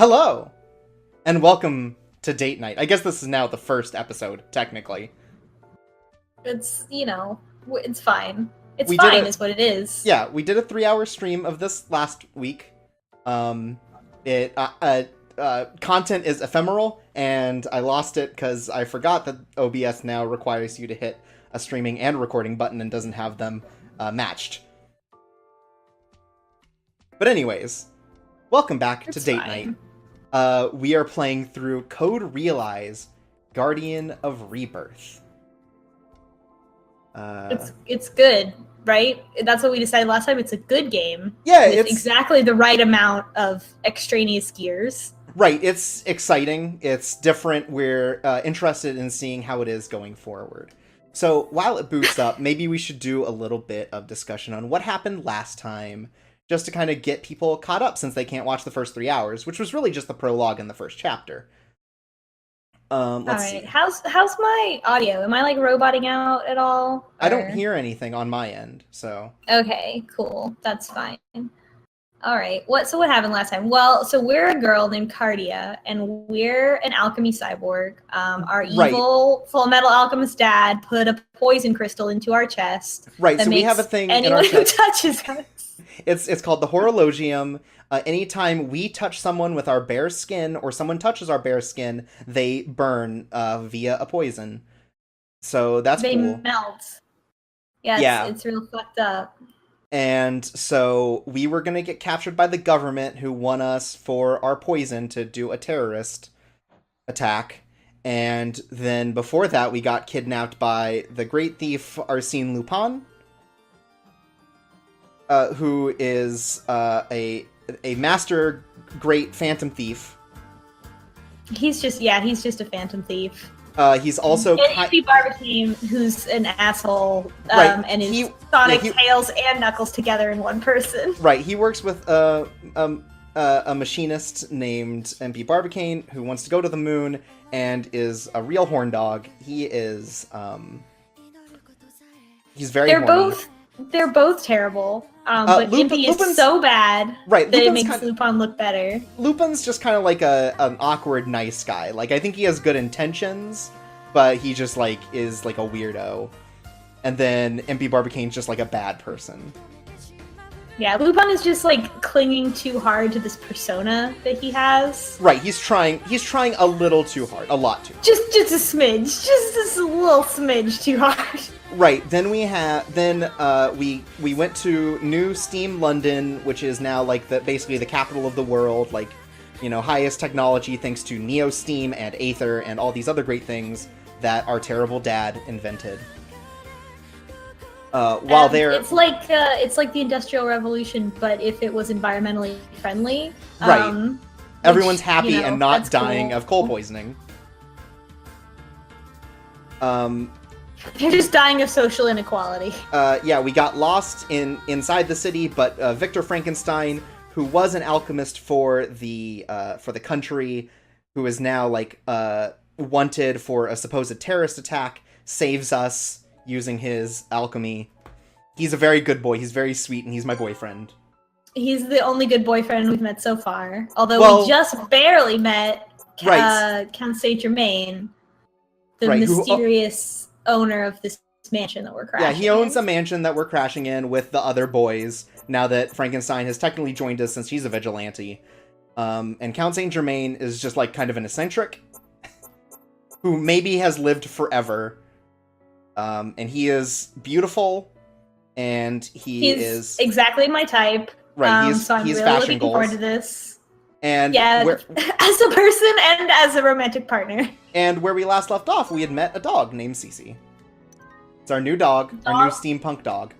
Hello, and welcome to Date Night. I guess this is now the first episode, technically. It's, it's fine. It's We fine is what it is. Yeah, we did a 3-hour stream of this last week. Content is ephemeral, and I lost it because I forgot that OBS now requires you to hit a streaming and recording button and doesn't have them matched. But anyways, welcome back to Date Night. We are playing through Code Realize, Guardian of Rebirth. It's good, right? That's what we decided last time. It's a good game. Yeah, with it's exactly the right amount of extraneous gears. Right, it's exciting, it's different, we're interested in seeing how it is going forward. So, while it boots up, maybe we should do a little bit of discussion on what happened last time, just to kind of get people caught up since they can't watch the first 3 hours, which was really just the prologue in the first chapter. Let's see. How's my audio? Am I roboting out at all? Or... I don't hear anything on my end, so... Okay, cool. That's fine. Alright, what happened last time? Well, so we're a girl named Cardia, and we're an alchemy cyborg. Our evil Full Metal Alchemist dad put a poison crystal into our chest. Right, so we have a thing in our chest. Anyone who touches us. It's called the Horologium. Anytime we touch someone with our bare skin, or someone touches our bare skin, they burn via a poison. So that's cool. They melt. Yeah, it's real fucked up. And so we were going to get captured by the government, who want us for our poison to do a terrorist attack. And then before that, we got kidnapped by the great thief Arsène Lupin, who is a master great phantom thief. He's just a phantom thief. He's also Andy Barbicane, who's an asshole, right. And is Sonic, Tails, and Knuckles together in one person. Right. He works with a machinist named MP Barbicane, who wants to go to the moon and is a real horn dog. He is he's very horny. They're both terrible. But Impy is so bad that it makes Lupin look better. Lupin's just kind of like an awkward, nice guy. I think he has good intentions, but he just, is, a weirdo. And then Impy Barbicane's just, a bad person. Yeah, Lupin is just, clinging too hard to this persona that he has. Right, he's trying a little too hard. A lot too hard. Just a smidge. Just a little smidge too hard. Right, then we went to New Steam London, which is now basically the capital of the world, highest technology thanks to Neo Steam and Aether and all these other great things that our terrible dad invented. While they're it's like the Industrial Revolution, but if it was environmentally friendly. Right. Everyone's happy and not dying of coal poisoning. They're just dying of social inequality. Yeah, we got lost inside the city, but Victor Frankenstein, who was an alchemist for the country, who is now wanted for a supposed terrorist attack, saves us using his alchemy. He's a very good boy. He's very sweet, and he's my boyfriend. He's the only good boyfriend we've met so far. Although we just barely met Count Saint-Germain, the mysterious owner of this mansion that we're crashing in. Yeah, he owns a mansion that we're crashing in with the other boys, now that Frankenstein has technically joined us since he's a vigilante. And Count Saint-Germain is just, kind of an eccentric, who maybe has lived forever. And he is beautiful, and he's exactly my type. Right, so I'm really looking forward to this. And as a person and as a romantic partner. And where we last left off, we had met a dog named Cece. It's our new dog, our new steampunk dog.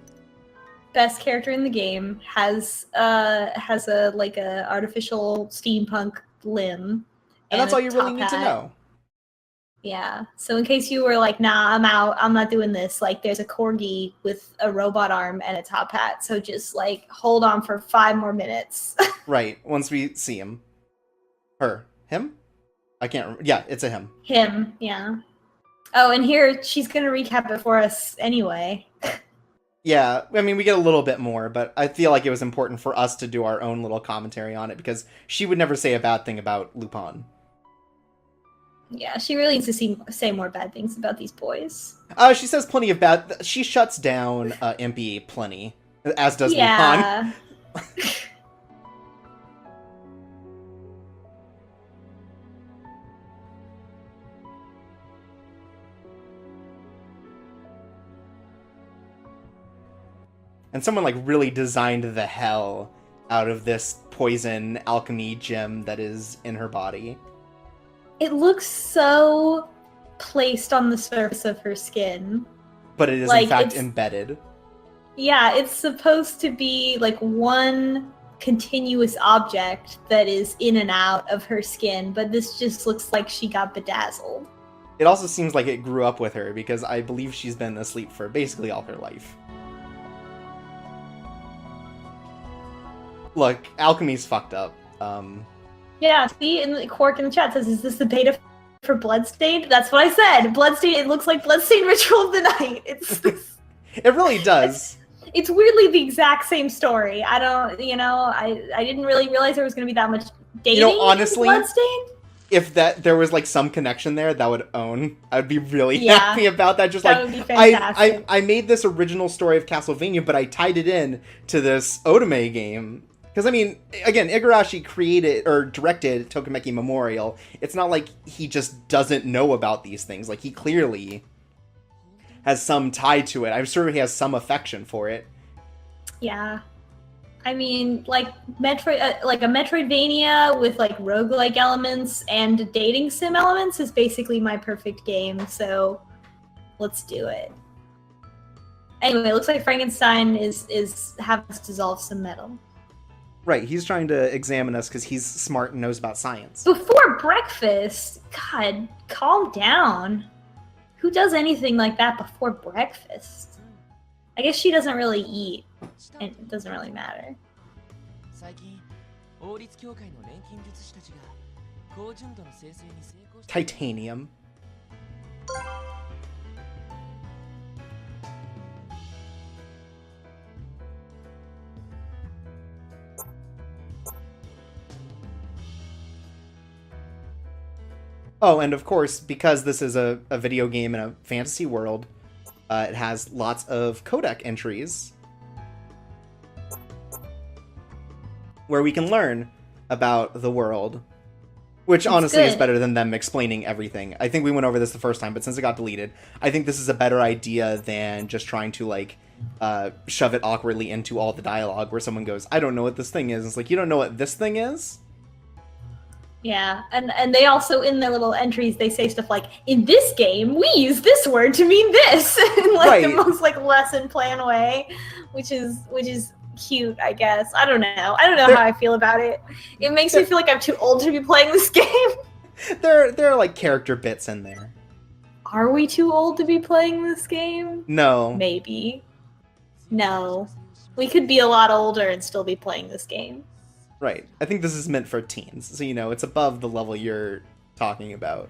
Best character in the game, has a artificial steampunk limb. And that's all you really need to know. Yeah. So in case you were nah, I'm out, I'm not doing this, there's a corgi with a robot arm and a top hat. So just hold on for 5 more minutes. Right. Once we see him. Her. Him? I can't remember. Yeah, it's a him. Him, yeah. Oh, and here, she's going to recap it for us anyway. Yeah, I mean, we get a little bit more, but I feel like it was important for us to do our own little commentary on it because she would never say a bad thing about Lupin. Yeah, she really needs to say more bad things about these boys. She says plenty of bad. She shuts down Impy plenty, as does Lupin. Yeah. And someone like really designed the hell out of this poison alchemy gem that is in her body. It looks so placed on the surface of her skin. But it is Like, in fact embedded. Yeah, it's supposed to be like one continuous object that is in and out of her skin, but this just looks like she got bedazzled. It also seems like it grew up with her because I believe she's been asleep for basically all her life. Look, alchemy's fucked up. Yeah, see, in the Quark in the chat says, "Is this the beta for Bloodstained?" That's what I said. Bloodstained. It looks like Bloodstained Ritual of the Night. It's It really does. it's weirdly the exact same story. I don't, I didn't really realize there was going to be that much dating. Honestly, in Bloodstained. If there was like some connection there, that would own. I'd be really happy about that. Just that like would be fantastic. I made this original story of Castlevania, but I tied it in to this Otome game. Because, I mean, again, Igarashi created or directed Tokimeki Memorial. It's not like he just doesn't know about these things. Like, he clearly has some tie to it. I'm sure he has some affection for it. Yeah. I mean, like like a Metroidvania with like roguelike elements and dating sim elements is basically my perfect game, so let's do it. Anyway, it looks like Frankenstein is having us dissolve some metal. Right, he's trying to examine us because he's smart and knows about science. Before breakfast? God, calm down. Who does anything like that before breakfast? I guess she doesn't really eat, and it doesn't really matter. Titanium. Oh, and of course, because this is a video game in a fantasy world, it has lots of codec entries where we can learn about the world, which honestly is better than them explaining everything. I think we went over this the first time, but since it got deleted, I think this is a better idea than just trying to, like, shove it awkwardly into all the dialogue where someone goes, I don't know what this thing is. It's like, you don't know what this thing is? Yeah, and they also, in their little entries, they say stuff like, in this game, we use this word to mean this, in like the most like lesson plan way, which is cute, I guess. I don't know how I feel about it. It makes me feel like I'm too old to be playing this game. There are like character bits in there. Are we too old to be playing this game? No. Maybe. No. We could be a lot older and still be playing this game. Right. I think this is meant for teens, so it's above the level you're talking about.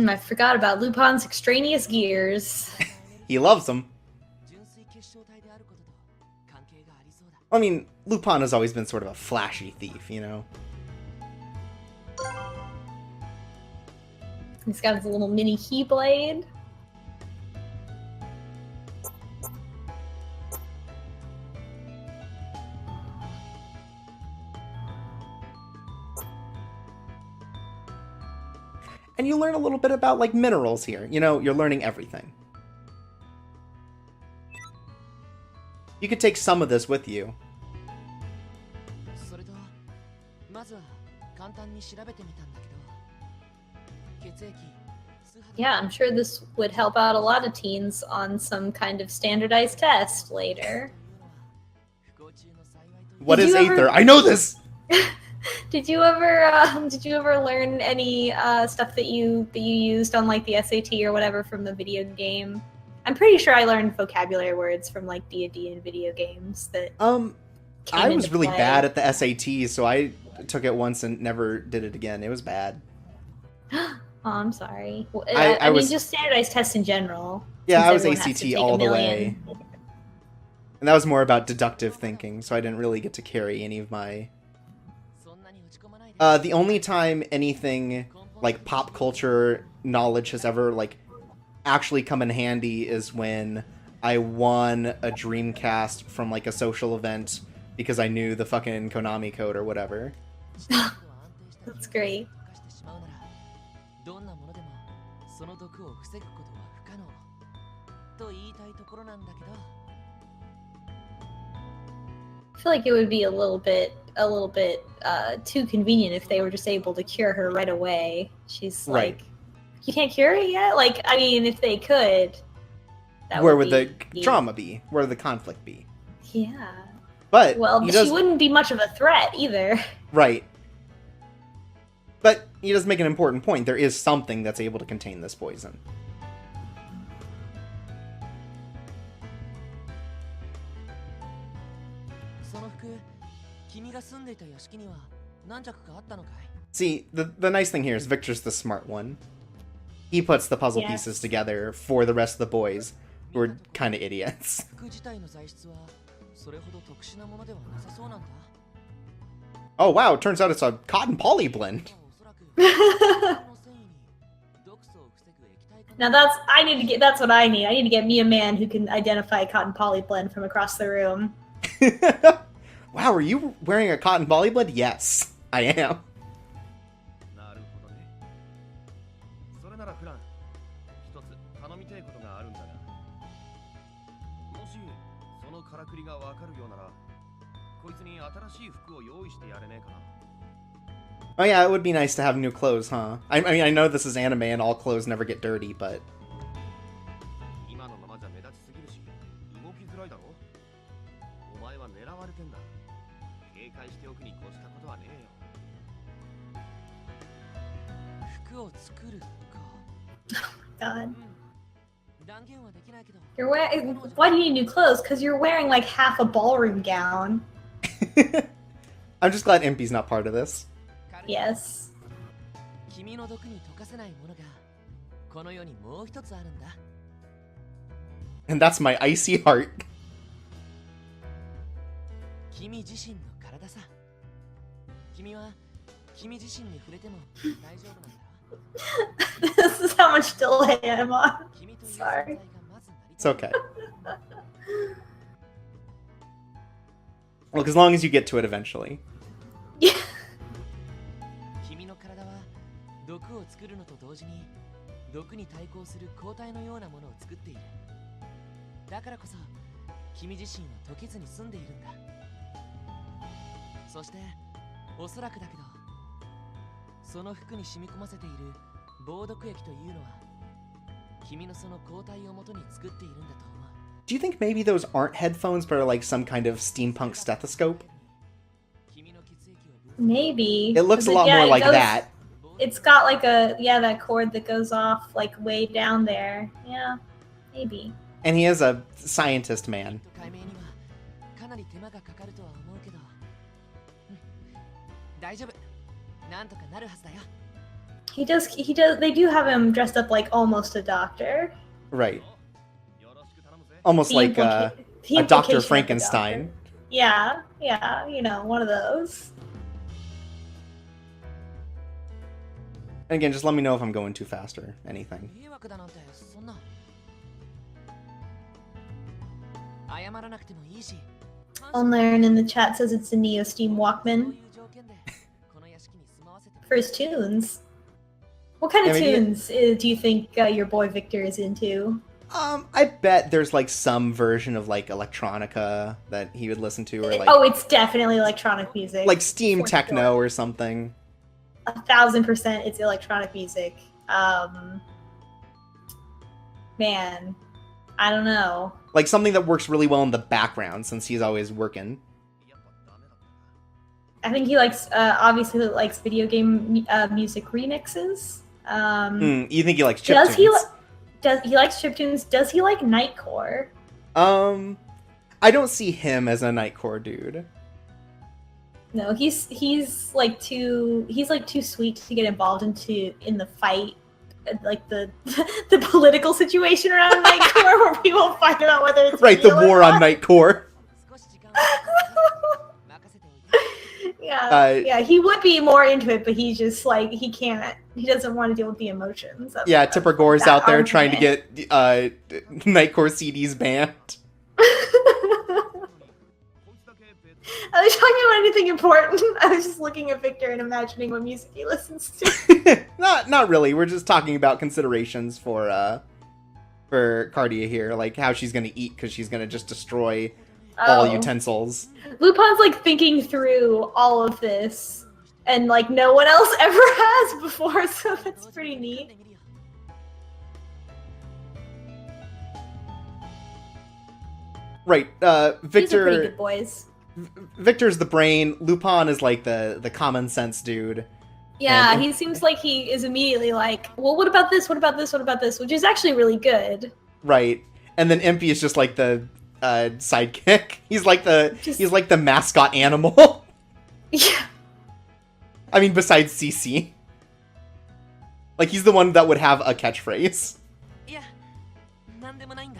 I forgot about Lupin's extraneous gears. He loves them. I mean, Lupin has always been sort of a flashy thief, He's got his little mini keyblade. And you learn a little bit about, like, minerals here. You're learning everything. You could take some of this with you. Yeah, I'm sure this would help out a lot of teens on some kind of standardized test later. What is Aether? I know this! Did you ever learn any stuff that you used on like the SAT or whatever from the video game? I'm pretty sure I learned vocabulary words from like D&D and video games that I was really bad at the SAT, so I took it once and never did it again. It was bad. Oh, I'm sorry. Well, I mean, was just standardized tests in general. Yeah, I was ACT all the way. And that was more about deductive thinking, so I didn't really get to carry any of my... the only time anything like pop culture knowledge has ever like actually come in handy is when I won a Dreamcast from like a social event because I knew the fucking Konami code or whatever. That's great. I feel like it would be a little bit too convenient if they were just able to cure her right away. She's right. Like, you can't cure it yet? Like, I mean, if they could, where would the drama be? Where would the conflict be? Yeah. But she wouldn't be much of a threat either. Right. But he does make an important point. There is something that's able to contain this poison. See, the nice thing here is Victor's the smart one. He puts the puzzle pieces together for the rest of the boys, who are kind of idiots. Oh wow, it turns out it's a cotton poly blend. Now that's what I need. I need to get me a man who can identify a cotton poly blend from across the room. Wow, are you wearing a cotton poly blend? Yes, I am. Oh yeah, it would be nice to have new clothes, huh? I mean, I know this is anime and all clothes never get dirty, but... God. Why do you need new clothes? Because you're wearing like half a ballroom gown. I'm just glad Impy's not part of this. Yes. And that's my icy heart. This is how much delay I'm on. Sorry. It's okay. Well, as long as you get to it eventually. Yeah. Do you think maybe those aren't headphones, but are like some kind of steampunk stethoscope? Maybe. It looks a lot more like that. It's got like that cord that goes off like way down there. Yeah, maybe. And he is a scientist man. He does, they do have him dressed up like almost a doctor. Right. Almost like a Dr. Frankenstein. Doctor. Yeah, you know, one of those. And again, just let me know if I'm going too fast or anything. Unlearn in the chat says it's a Neo Steam Walkman. For his tunes. What kind of tunes do you think your boy Victor is into? I bet there's like some version of like electronica that he would listen to, or like it's definitely electronic music, like steam techno or something. 1,000% it's electronic music. Man, I don't know. Like something that works really well in the background since he's always working. I think he likes obviously likes video game music remixes. You think he likes Does chiptunes? he likes chiptunes? Does he like Nightcore? I don't see him as a Nightcore dude. No, he's like too sweet to get involved in the fight, like the the political situation around Nightcore where people fight about whether it's Right, the real or war on not. Nightcore. Yeah, he would be more into it, but he's just like he doesn't want to deal with the emotions. Tipper Gore's that out there argument. trying to get Nightcore CDs banned. Are they talking about anything important? I was just looking at Victor and imagining what music he listens to. Not really. We're just talking about considerations for Cardia here, like how she's gonna eat because she's gonna just destroy all utensils. Lupin's like thinking through all of this, and like no one else ever has before, so that's pretty neat. Right, Victor. These are pretty good boys. Victor's the brain. Lupin is like the common sense dude. Yeah, he seems like he is immediately like, well, what about this? What about this? What about this? Which is actually really good. Right, and then Impy is just like the sidekick. He's like the mascot animal. Yeah. I mean, besides CC. Like, he's the one that would have a catchphrase. Yeah. なんでもないんだ.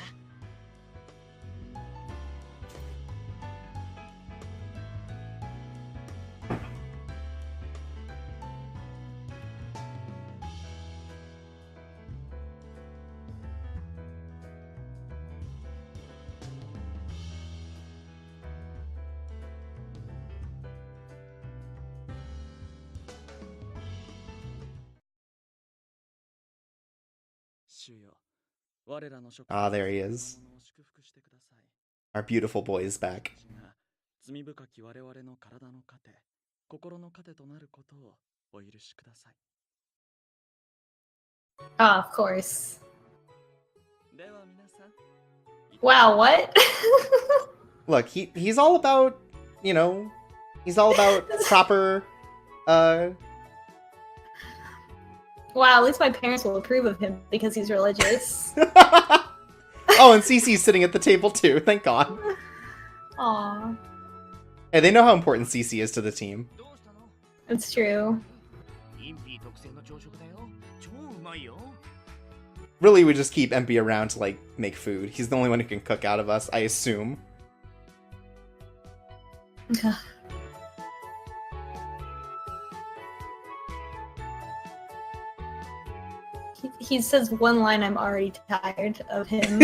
Ah, there he is. Our beautiful boy is back. Oh, of course. Wow, what? Look, he's all about, he's all about proper, Wow, at least my parents will approve of him because he's religious. Oh, and Cece's sitting at the table too, thank God. Aw. Hey, they know how important Cece is to the team. It's true. Really, we just keep Empy around to, like, make food. He's the only one who can cook out of us, I assume. He says one line, I'm already tired of him.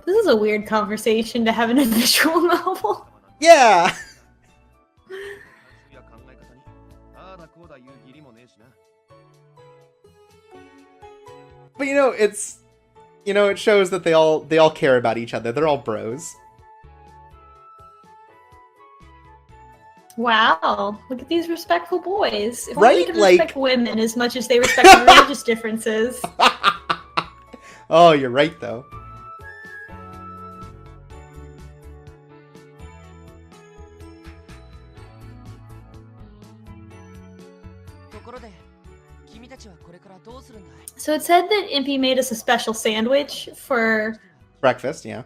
This is a weird conversation to have in a visual novel. Yeah! But it shows that they all care about each other. They're all bros. Wow, look at these respectful boys. If Right? only they could respect women as much as they respect religious differences. Oh, you're right, though. So it said that Impy made us a special sandwich for Breakfast, yeah.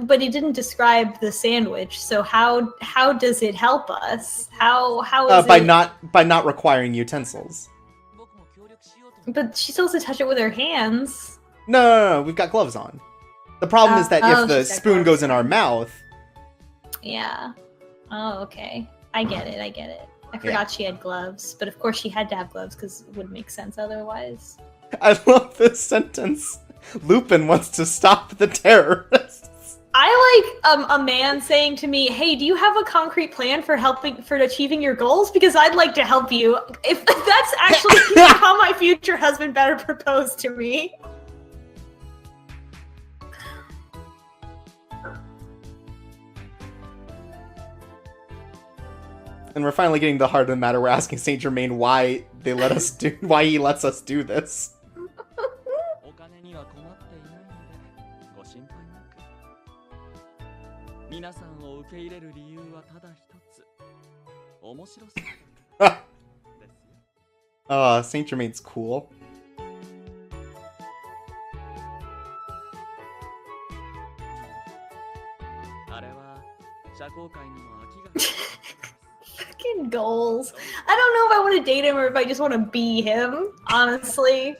but he didn't describe the sandwich. So how does it help us? How is by it? not requiring utensils. But she's supposed to touch it with her hands. No, we've got gloves on. The problem is that if the she's got spoon gloves goes in our mouth, Yeah. Oh, okay. I get it. I forgot she had gloves, but of course she had to have gloves because it wouldn't make sense otherwise. I love this sentence. Lupin wants to stop the terrorists. I like a man saying to me, "Hey, do you have a concrete plan for achieving your goals? Because I'd like to help you." If that's actually how my future husband better propose to me. And we're finally getting to the heart of the matter. We're asking Saint Germain why he lets us do this. Saint Germain's cool. Fucking goals. I don't know if I want to date him or if I just want to be him, honestly.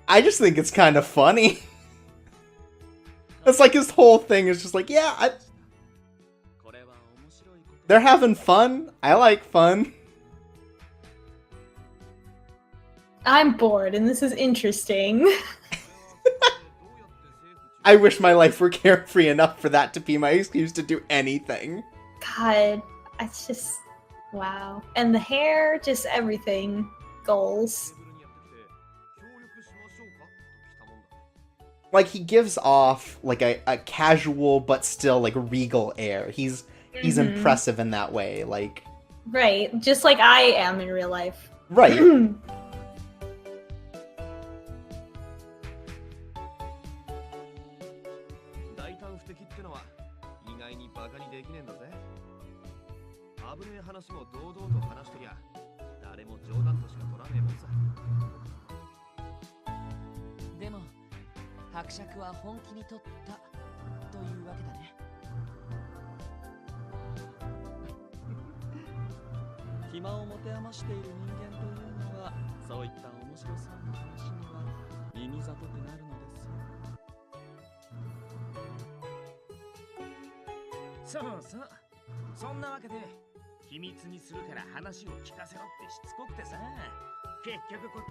I just think it's kind of funny. It's like his whole thing is just like, yeah, they're having fun. I like fun. I'm bored and this is interesting. I wish my life were carefree enough for that to be my excuse to do anything. God, it's just, wow. And the hair, just everything. Goals. Like, he gives off, like, a casual but still, like, regal air. He's impressive in that way, like... Right, just like I am in real life. Right.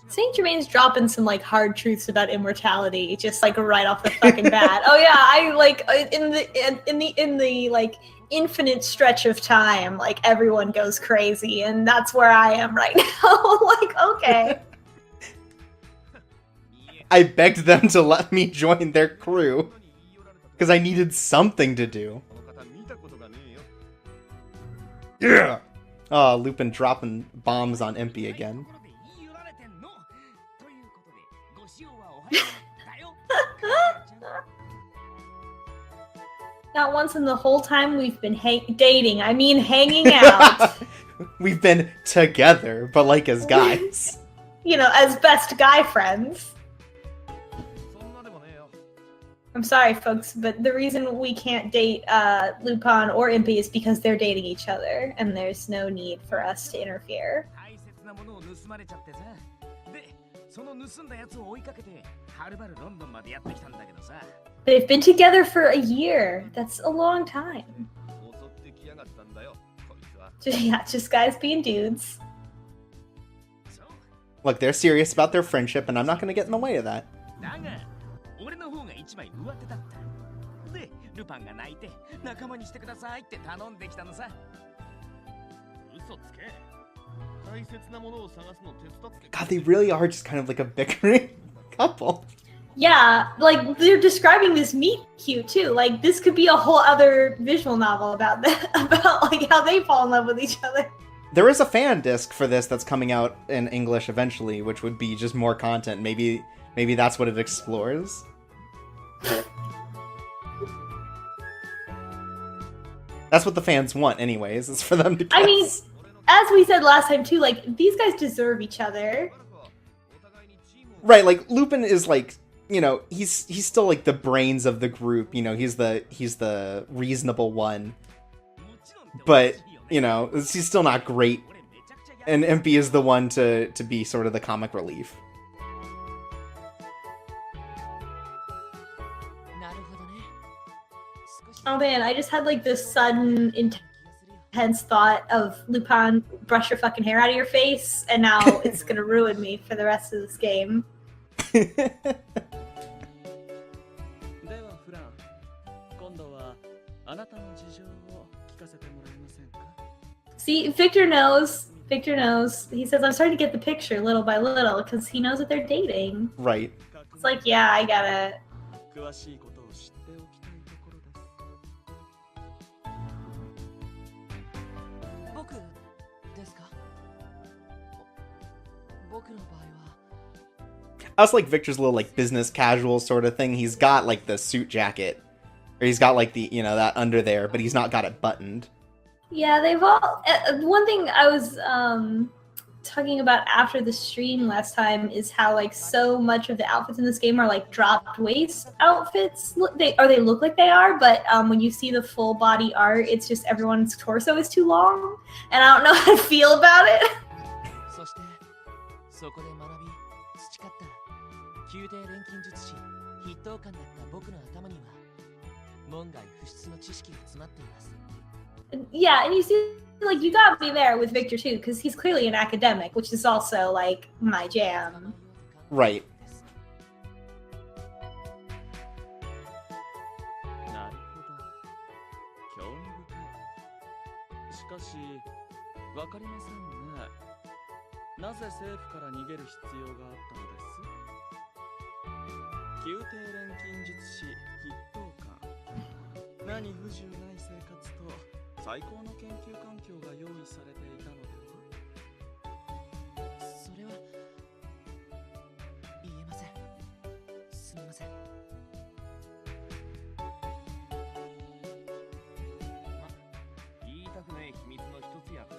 Saint Germain's dropping some like hard truths about immortality, just like right off the fucking bat. Oh yeah, I like in the like infinite stretch of time, like everyone goes crazy, and that's where I am right now. Like, okay. I begged them to let me join their crew because I needed something to do. Yeah. Oh, Lupin dropping bombs on Impy again. Not once in the whole time we've been dating. I mean, hanging out. We've been together, but like as guys. You know, as best guy friends. I'm sorry, folks, but the reason we can't date Lupin or Impy is because they're dating each other, and there's no need for us to interfere. They've been together for a year. That's a long time. Just guys being dudes. Look, they're serious about their friendship, and I'm not going to get in the way of that. God, they really are just kind of like a bickering couple. Yeah, like they're describing this meet cute too. Like this could be a whole other visual novel about that, about like how they fall in love with each other. There is a fan disc for this that's coming out in English eventually, which would be just more content. Maybe that's what it explores. That's what the fans want, anyways, is for them to guess. I mean, as we said last time too, like these guys deserve each other. Right, like Lupin is like, you know, he's still like the brains of the group. You know, he's the reasonable one. But you know, he's still not great. And Impy is the one to be sort of the comic relief. Oh man, I just had like this sudden hence thought of Lupin, brush your fucking hair out of your face, and now it's gonna ruin me for the rest of this game. See, Victor knows. Victor knows. He says, I'm starting to get the picture little by little because he knows that they're dating. Right. It's like, yeah, I gotta. I also like Victor's little like business casual sort of thing. He's got like the suit jacket, or he's got like the, you know, that under there, but he's not got it buttoned. Yeah, they've all. One thing I was talking about after the stream last time is how like so much of the outfits in this game are like dropped waist outfits. They look like they are, but when you see the full body art, it's just everyone's torso is too long, and I don't know how to feel about it. そこで学び培った宮廷錬金術師筆頭官だった僕の頭には門外不出の知識が詰まっています。 Yeah, and you see, like, you got me there with Victor too, because he's clearly an academic, which is also like my jam. Right. なるほど。興味深い。しかし、わかりませんね。なぜ政府から逃げる必要があったのです？宮廷錬金術師筆頭官。何不自由ない生活と最高の研究環境が用意されていたのでは？それは言えません。すみません。ま、言いたくない秘密の一つや二つ、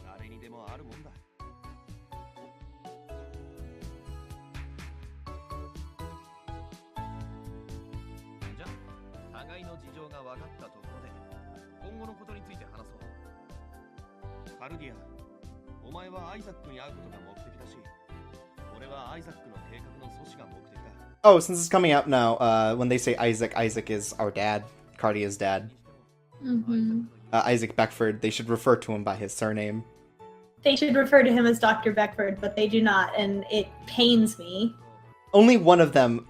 誰にでもあるもんだ。じゃ、互いの事情が分かったところで、今後のことについて話そう。カルディア、お前はアイザックに会うことが目的だし、俺はアイザックの計画の阻止が目的だ。Oh, since it's coming out now, when they say Isaac, Isaac is our dad, Cardia's dad. Mm-hmm. Isaac Beckford, they should refer to him by his surname. They should refer to him as Dr. Beckford, but they do not, and it pains me. Only one of them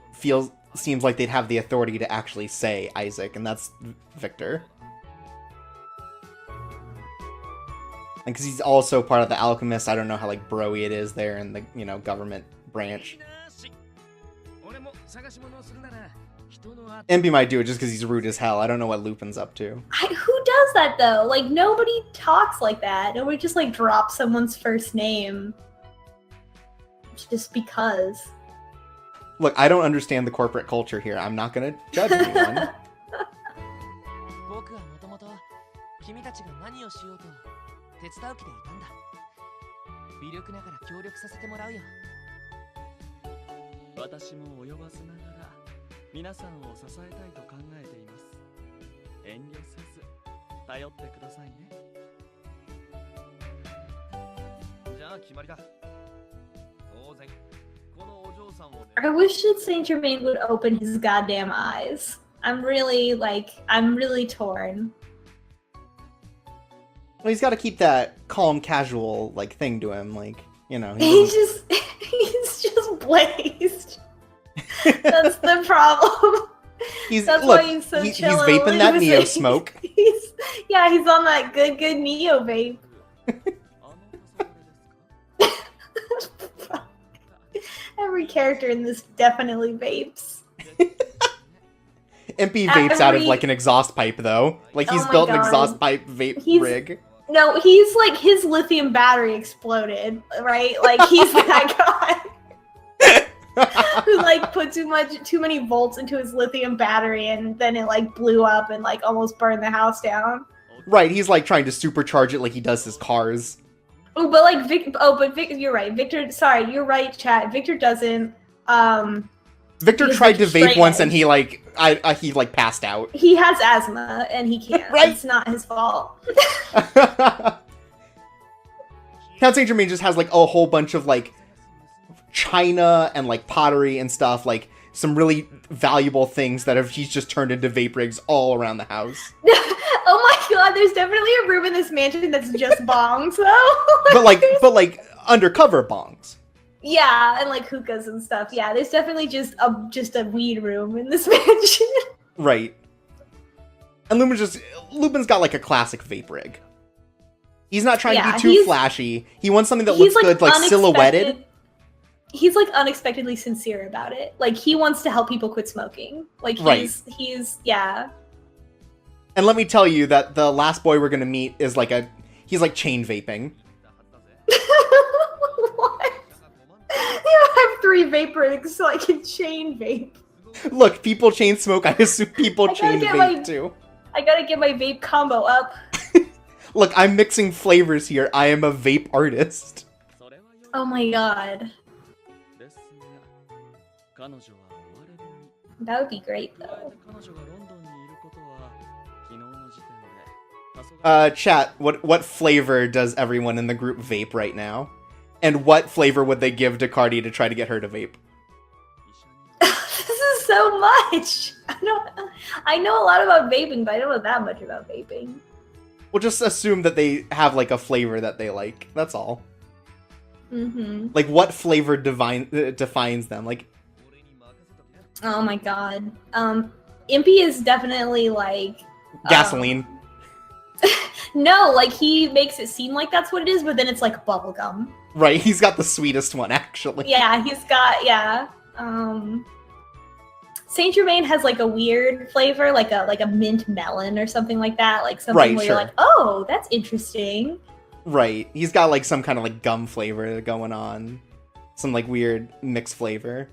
seems like they'd have the authority to actually say Isaac, and that's Victor. And because he's also part of the Alchemist, I don't know how like bro-y it is there in the, you know, government branch. Impy might do it just because he's rude as hell. I don't know what Lupin's up to. Who does that though? Like, nobody talks like that. Nobody just like drops someone's first name just because. Look, I don't understand the corporate culture here. I'm not gonna judge anyone. 僕はもともと君たちが何をしようと手伝う気でいたんだ。微力ながら協力させてもらうよ。私も及ばずながら皆さんを支えたいと考えています。遠慮せず頼ってくださいね。じゃあ決まりだ。当然、このお嬢さんをね。I wish that Saint Germain would open his goddamn eyes. I'm really torn. Well, he's got to keep that calm, casual like thing to him, like, you know. He's just blazed. That's the problem. That's why he's so chill. He's vaping that Neo smoke. He's on that good Neo vape. Every character in this definitely vapes. Impy vapes out of like an exhaust pipe though. Like he's built an exhaust pipe vape rig. No, he's like, his lithium battery exploded, right? Like he's that guy who like put too many volts into his lithium battery and then it like blew up and like almost burned the house down. Right, he's like trying to supercharge it like he does his cars. Oh, but like Vic, you're right. Victor, sorry, you're right, chat. Victor doesn't. Victor tried to vape once and he passed out. He has asthma and he can't. Right? It's not his fault. Count Saint Germain just has like a whole bunch of like china and like pottery and stuff, like some really valuable things that he's just turned into vape rigs all around the house. Oh my god, there's definitely a room in this mansion that's just bongs though. but like undercover bongs. Yeah, and like hookahs and stuff. Yeah, there's definitely just a weed room in this mansion. Right. And Lupin's got like a classic vape rig. He's not trying to be too flashy. He wants something that looks good, like silhouetted. He's like unexpectedly sincere about it. Like he wants to help people quit smoking. Like he's yeah. And let me tell you that the last boy we're gonna meet is he's like chain vaping. What? I have 3 vape rigs so I can chain vape. Look, people chain smoke. I assume people chain vape too. I gotta get my vape combo up. Look, I'm mixing flavors here. I am a vape artist. Oh my god. That would be great though. Chat, what flavor does everyone in the group vape right now? And what flavor would they give to Cardia to try to get her to vape? This is so much! I know a lot about vaping, but I don't know that much about vaping. We'll just assume that they have like a flavor that they like. That's all. Mm-hmm. Like what flavor defines them? Like, oh my god. Impy is definitely like gasoline. No, like he makes it seem like that's what it is, but then it's like bubblegum. Right, he's got the sweetest one actually. Yeah, he's got Saint Germain has like a weird flavor, like a mint melon or something like that. Like something where you're like, oh, that's interesting. Right. He's got like some kind of like gum flavor going on. Some like weird mixed flavor.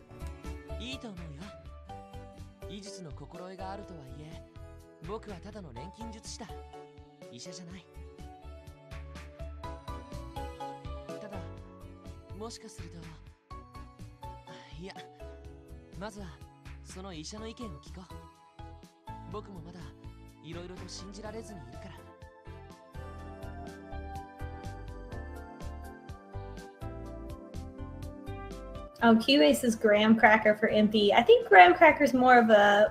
Oh, Cubase is graham cracker for Impy. I think graham cracker is more of a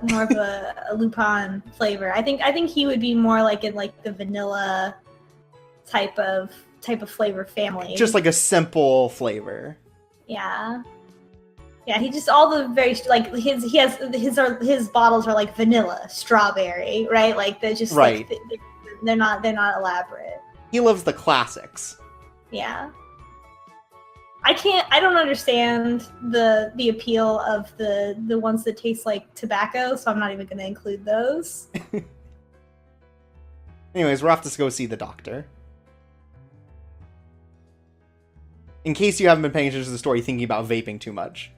Lupin flavor. I think he would be more like in like the vanilla type of flavor family. Just like a simple flavor. Yeah. Yeah, he just all the very like his bottles are like vanilla, strawberry, right? Like they're just right. Like, they're not elaborate. He loves the classics. Yeah. I don't understand the appeal of the ones that taste like tobacco, so I'm not even going to include those. Anyways, we're off to go see the doctor. In case you haven't been paying attention to the story, thinking about vaping too much.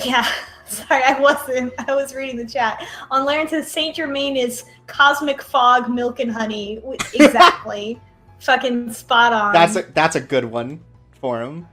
Yeah, sorry, I wasn't. I was reading the chat. On Laren says Saint Germain is cosmic fog, milk and honey. Exactly. Fucking spot on. That's a good one for him.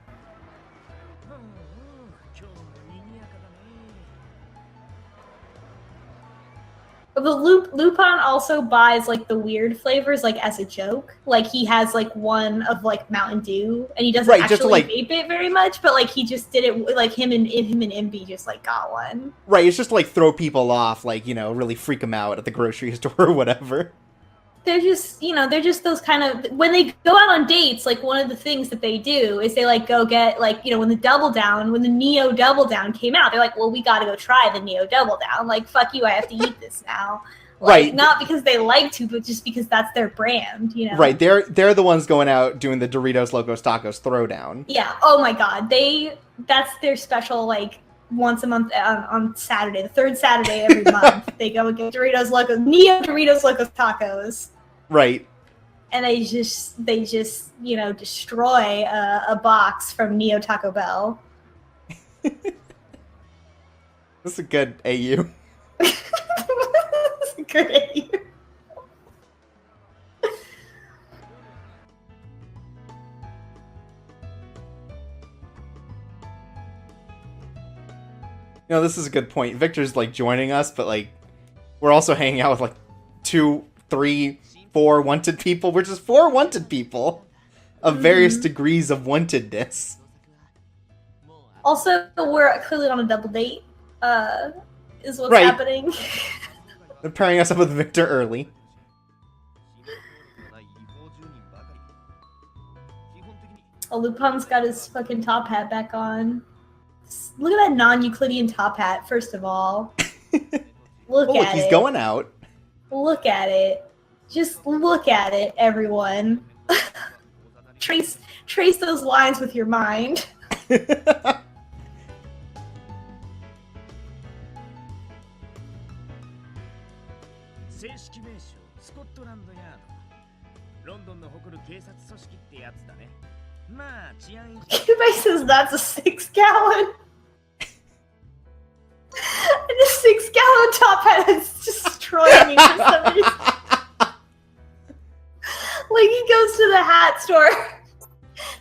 The Lupin also buys like the weird flavors like as a joke. Like he has like one of like Mountain Dew, and he doesn't actually vape it very much, but like he just did it like him and MB just like got one. Right, it's just to like throw people off, like, you know, really freak them out at the grocery store or whatever. They're just, you know, they're just those kind of, when they go out on dates, like one of the things that they do is they like go get like, you know, when the Neo Double Down came out, they're like, well, we got to go try the Neo Double Down. Like, fuck you, I have to eat this now. Like, right. Not because they like to, but just because that's their brand, you know? Right, they're the ones going out doing the Doritos Locos Tacos throwdown. Yeah, oh my god, that's their special, like, once a month on Saturday, the third Saturday every month, they go and get Neo Doritos Locos Tacos. Right. And they just you know, destroy a box from Neo Taco Bell. This is a good AU. This is a good AU. You know, this is a good point. Victor's like joining us, but like we're also hanging out with like 2, 3, 4 wanted people. We're just 4 wanted people of various degrees of wantedness. Also, we're clearly on a double date, is what's happening. They're pairing us up with Victor early. Oh, Lupin's got his fucking top hat back on. Look at that non-Euclidean top hat, first of all. Look Oh, look, at he's it. going out. Look at it. Just look at it, everyone. trace those lines with your mind. 正式名称スコットランドヤード。ロンドンの誇る警察組織ってやつだね。まあ治安維持。 Everybody says that's a 6-gallon. And a 6-gallon top hat is destroying me for some reason. Like he goes to the hat store,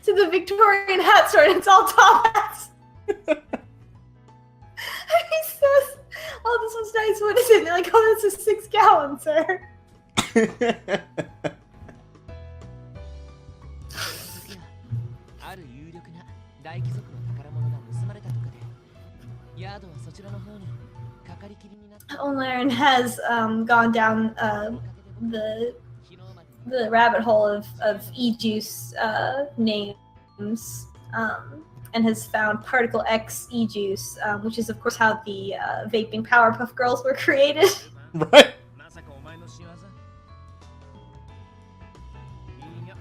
to the Victorian hat store, and it's all top hats. And he says, "Oh, this one's nice. What is it?" And they're like, "Oh, that's a 6-gallon, sir." ある有力な大貴族の宝物が盗まれたとかで、ヤードはそちらの方にかかりきりになって。 Onlaren has gone down the rabbit hole of e-juice names and has found Particle X e-juice, which is of course how the vaping Powerpuff Girls were created. Right. まさかお前の仕業？いや、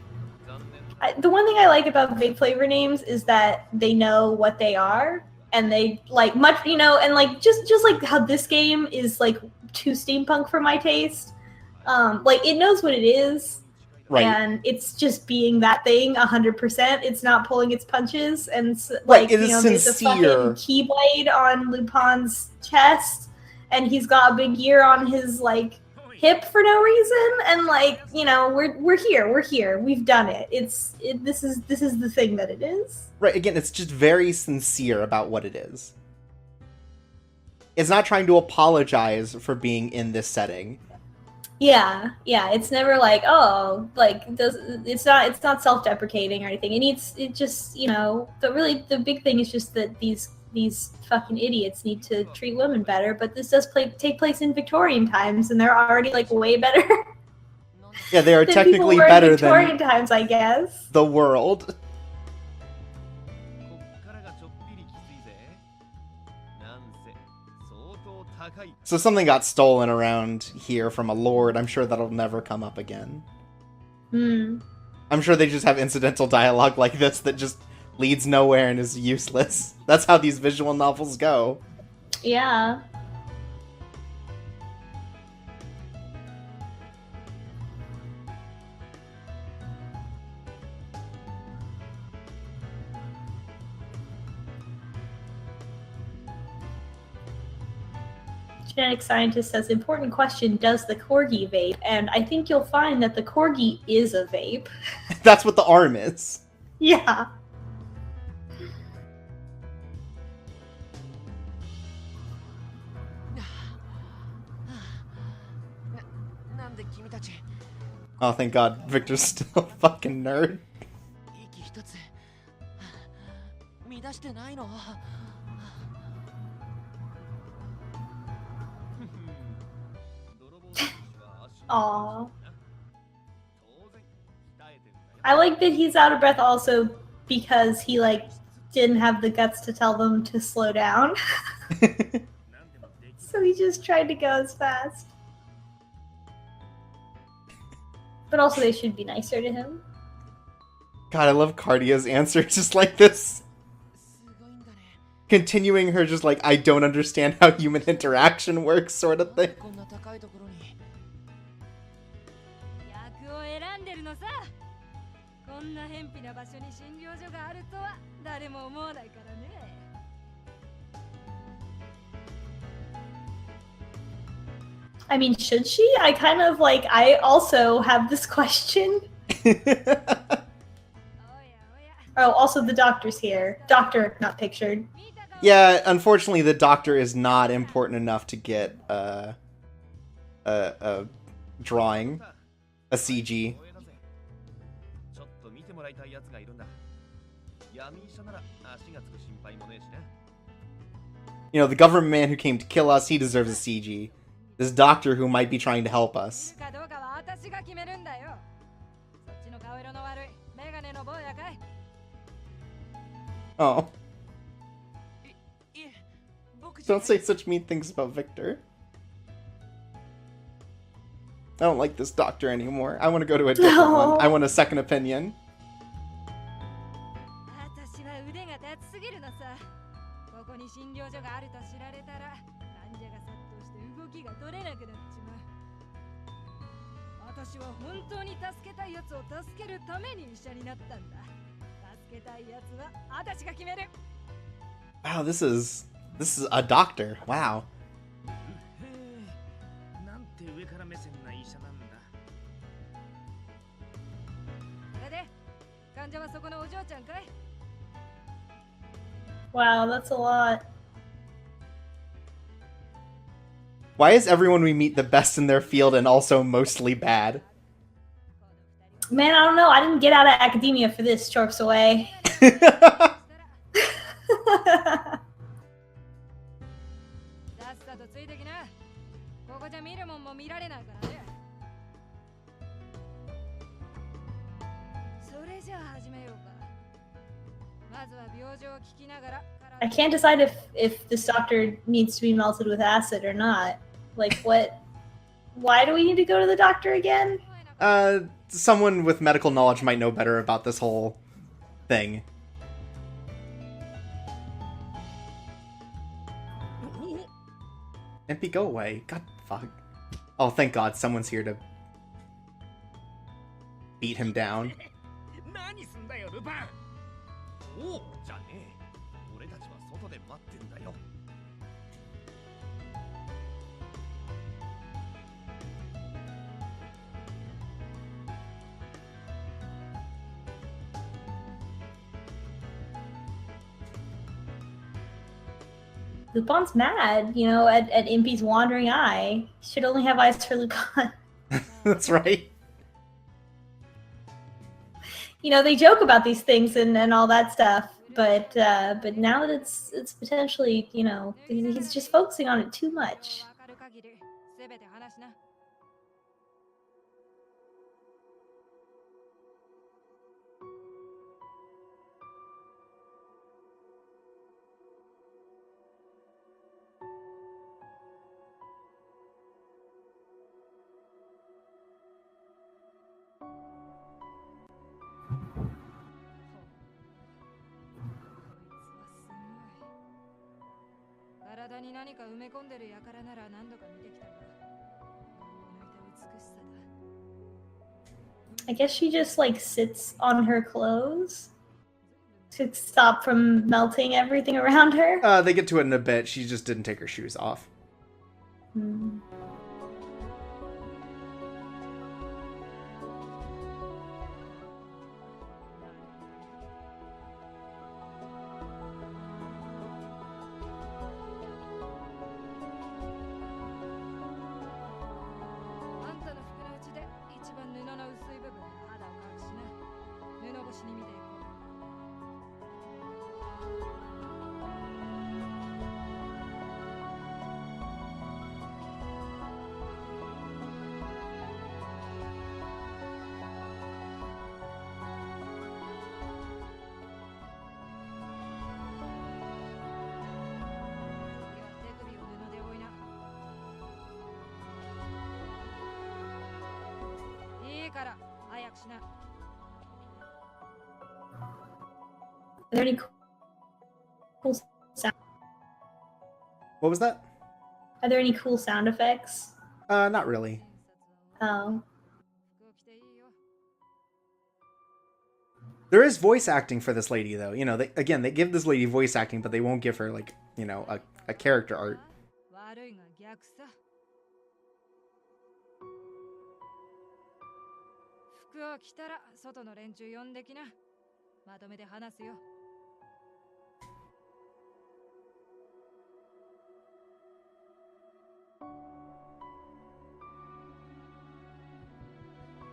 残念。 The one thing I like about vape flavor names is that they know what they are, and they like much, you know, and like just like how this game is like too steampunk for my taste. Like it knows what it is. Right. And it's just being that thing 100%. It's not pulling its punches, and Right, like it you is know, there's a sincere. fucking keyblade on Lupin's chest, and he's got a big gear on his like hip for no reason. And like you know, we're here, we've done it. This is the thing that it is. Right, again, it's just very sincere about what it is. It's not trying to apologize for being in this setting. Yeah, it's never like, oh, like it's not self-deprecating or anything. It just, you know, the big thing is just that these fucking idiots need to treat women better, but this does take place in Victorian times, and they're already like way better. Yeah, they are than technically people were in better Victorian than times, I guess. the world. こっからがちょっぴりきついぜ。なんせ相当高い。 So something got stolen around here from a lord. I'm sure that'll never come up again. Hmm. I'm sure they just have incidental dialogue like this that just leads nowhere and is useless. That's how these visual novels go. Yeah. Genetic scientist says, important question, does the corgi vape? And I think you'll find that the corgi is a vape. That's what the arm is. Yeah. Oh, thank God, Victor's still a fucking nerd. 息一つ乱してないの？ Aww. I like that he's out of breath also because he like didn't have the guts to tell them to slow down. So he just tried to go as fast. But also they should be nicer to him. God, I love Cardia's answer just like this. Continuing her just like, I don't understand how human interaction works sort of thing. こんな高いところに。役を選んでるのさ。こんな偏僻な場所に診療所があるとは誰も思わないからね。I mean, should she? I kind of like, I also have this question. Oh, also the doctor's here. Doctor, not pictured. Yeah, unfortunately the doctor is not important enough to get a drawing, a CG. ちょっと見てもらいたいやつがいるんだ。闇医者なら足がつく心配もねえしね。 You know, the government man who came to kill us, he deserves a CG. This doctor who might be trying to help us. かどうかは私が決めるんだよ。そっちの顔色の悪いメガネの坊やかい。Oh, いえ僕じゃ don't say such mean things about Victor. I don't like this doctor anymore. I want to go to a different one. I want a second opinion. 私は腕が立ちすぎるのさ。ここに診療所があると知られたら患者が殺到して動きが取れなくなっちまう。私は本当に助けたいやつを助けるために医者になったんだ。助けたいやつは私が決める。 Wow, this is a doctor. Wow. へえ、なんて上から目線な医者なんだ。それで患者はそこのお嬢ちゃんかい？ Wow, that's a lot. Why is everyone we meet the best in their field and also mostly bad? Man, I don't know. I didn't get out of academia for this, chorps away. さっさとついてきな。ここじゃ見るもんも見られないからね。それじゃあ始めようか。まずは病状を聞きながら。 I can't decide if this doctor needs to be melted with acid or not. Like, what? Why do we need to go to the doctor again? Someone with medical knowledge might know better about this whole thing. Impy, go away. God, fuck. Oh, thank God, someone's here to beat him down. 何すんだよ、ルパン。おうじゃねえ。俺たちは外で待ってんだよ。Lupin's mad, you know, at Impy's wandering eye. He should only have eyes for Lupin. That's right. You know, they joke about these things and all that stuff, but now that it's potentially, you know, he's just focusing on it too much. わかる限り全て話しな。 体に何か埋め込んでる輩なら何度か見てきたが、群を抜いた美しさだ。 I guess she just like sits on her clothes to stop from melting everything around her. They get to it in a bit. She just didn't take her shoes off. Hmm. Are there any cool sound? What was that? Are there any cool sound effects? Not really. Oh. There is voice acting for this lady, though. You know, they give this lady voice acting, but they won't give her, like, you know, a character art. 服を着たら外の連中呼んできな。まとめて話すよ。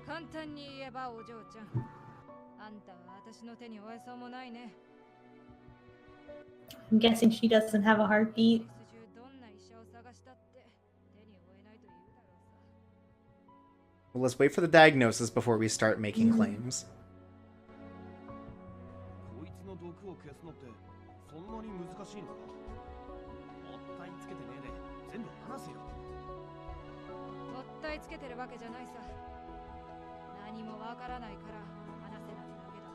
簡単に言えばお嬢ちゃん。あんたは私の手に負えそうもないね。 I'm guessing she doesn't have a heartbeat. どんな医者を探したって手に負えないと言うだろうさ。 Well, let's wait for the diagnosis before we start making claims. こいつの毒を消すのってえつけてるわけじゃないさ。何もわからないから話せないだけだ。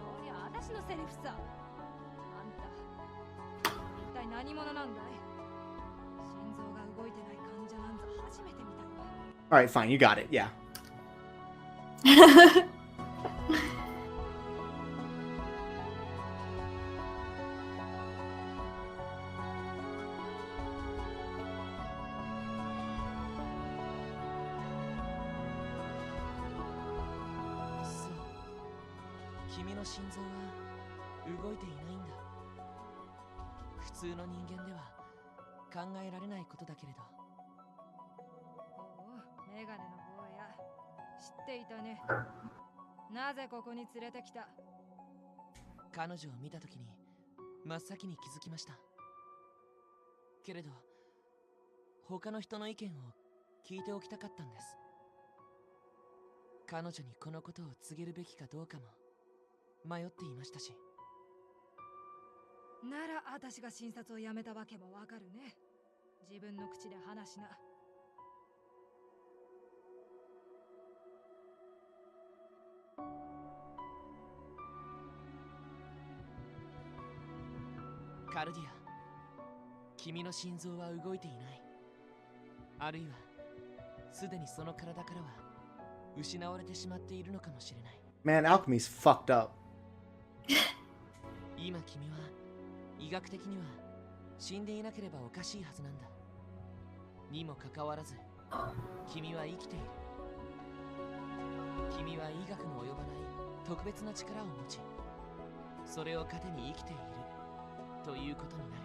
こりゃ私のセリフさ。あんた一体何者なんだい？心臓が動いてない患者なんざ初めて見たわ。Alright, fine, you got it, yeah. So, 君の心臓は動いていないんだ。普通の人間では考えられないことだけれど。おお、メガネの坊や。知っていたね。なぜここに連れてきた？彼女を見たときに真っ先に気づきました。けれど他の人の意見を聞いておきたかったんです。彼女にこのことを告げるべきかどうかも迷っていましたし。なら私が診察をやめたわけもわかるね。自分の口で話しな。カルディア、君の心臓は動いていない。あるいはすでにその体からは失われてしまっているのかもしれない。 Man, alchemy's fucked up. 今君は医学的には死んでいなければおかしいはずなんだ。にもかかわらず君は生きている。君は医学の及ばない特別な力を持ち、それを糧に生きているということになる。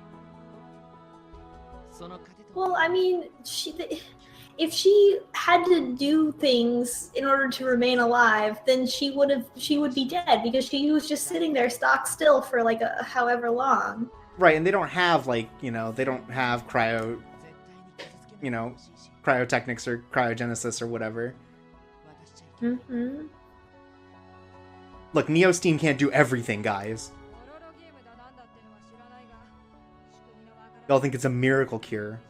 その糧と Well, I mean, if she had to do things in order to remain alive, then she would be dead because she was just sitting there stock still for like however long. Right, and they don't have, like, you know, they don't have cryotechnics or cryogenesis or whatever. Mm-hmm. Look, Neo Steam can't do everything, guys. Y'all think it's a miracle cure.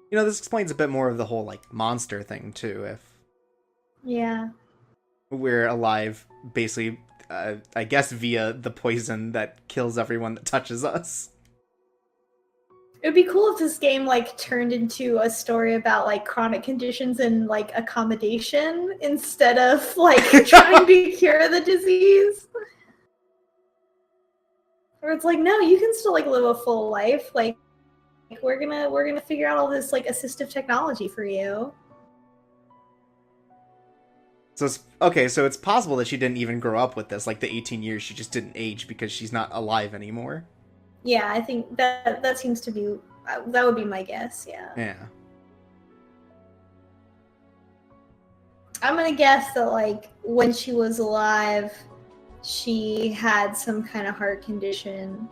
You know, this explains a bit more of the whole, like, monster thing, too, if Yeah. we're alive, basically, I guess via the poison that kills everyone that touches us. It would be cool if this game like turned into a story about like chronic conditions and like accommodation instead of like trying to cure the disease. Or it's like, no, you can still like live a full life. Like we're gonna figure out all this like assistive technology for you. So it's okay, so it's possible that she didn't even grow up with this, like the 18 years she just didn't age because she's not alive anymore. Yeah, I think that seems to be that would be my guess. Yeah. Yeah. I'm gonna guess that like when she was alive, she had some kind of heart condition,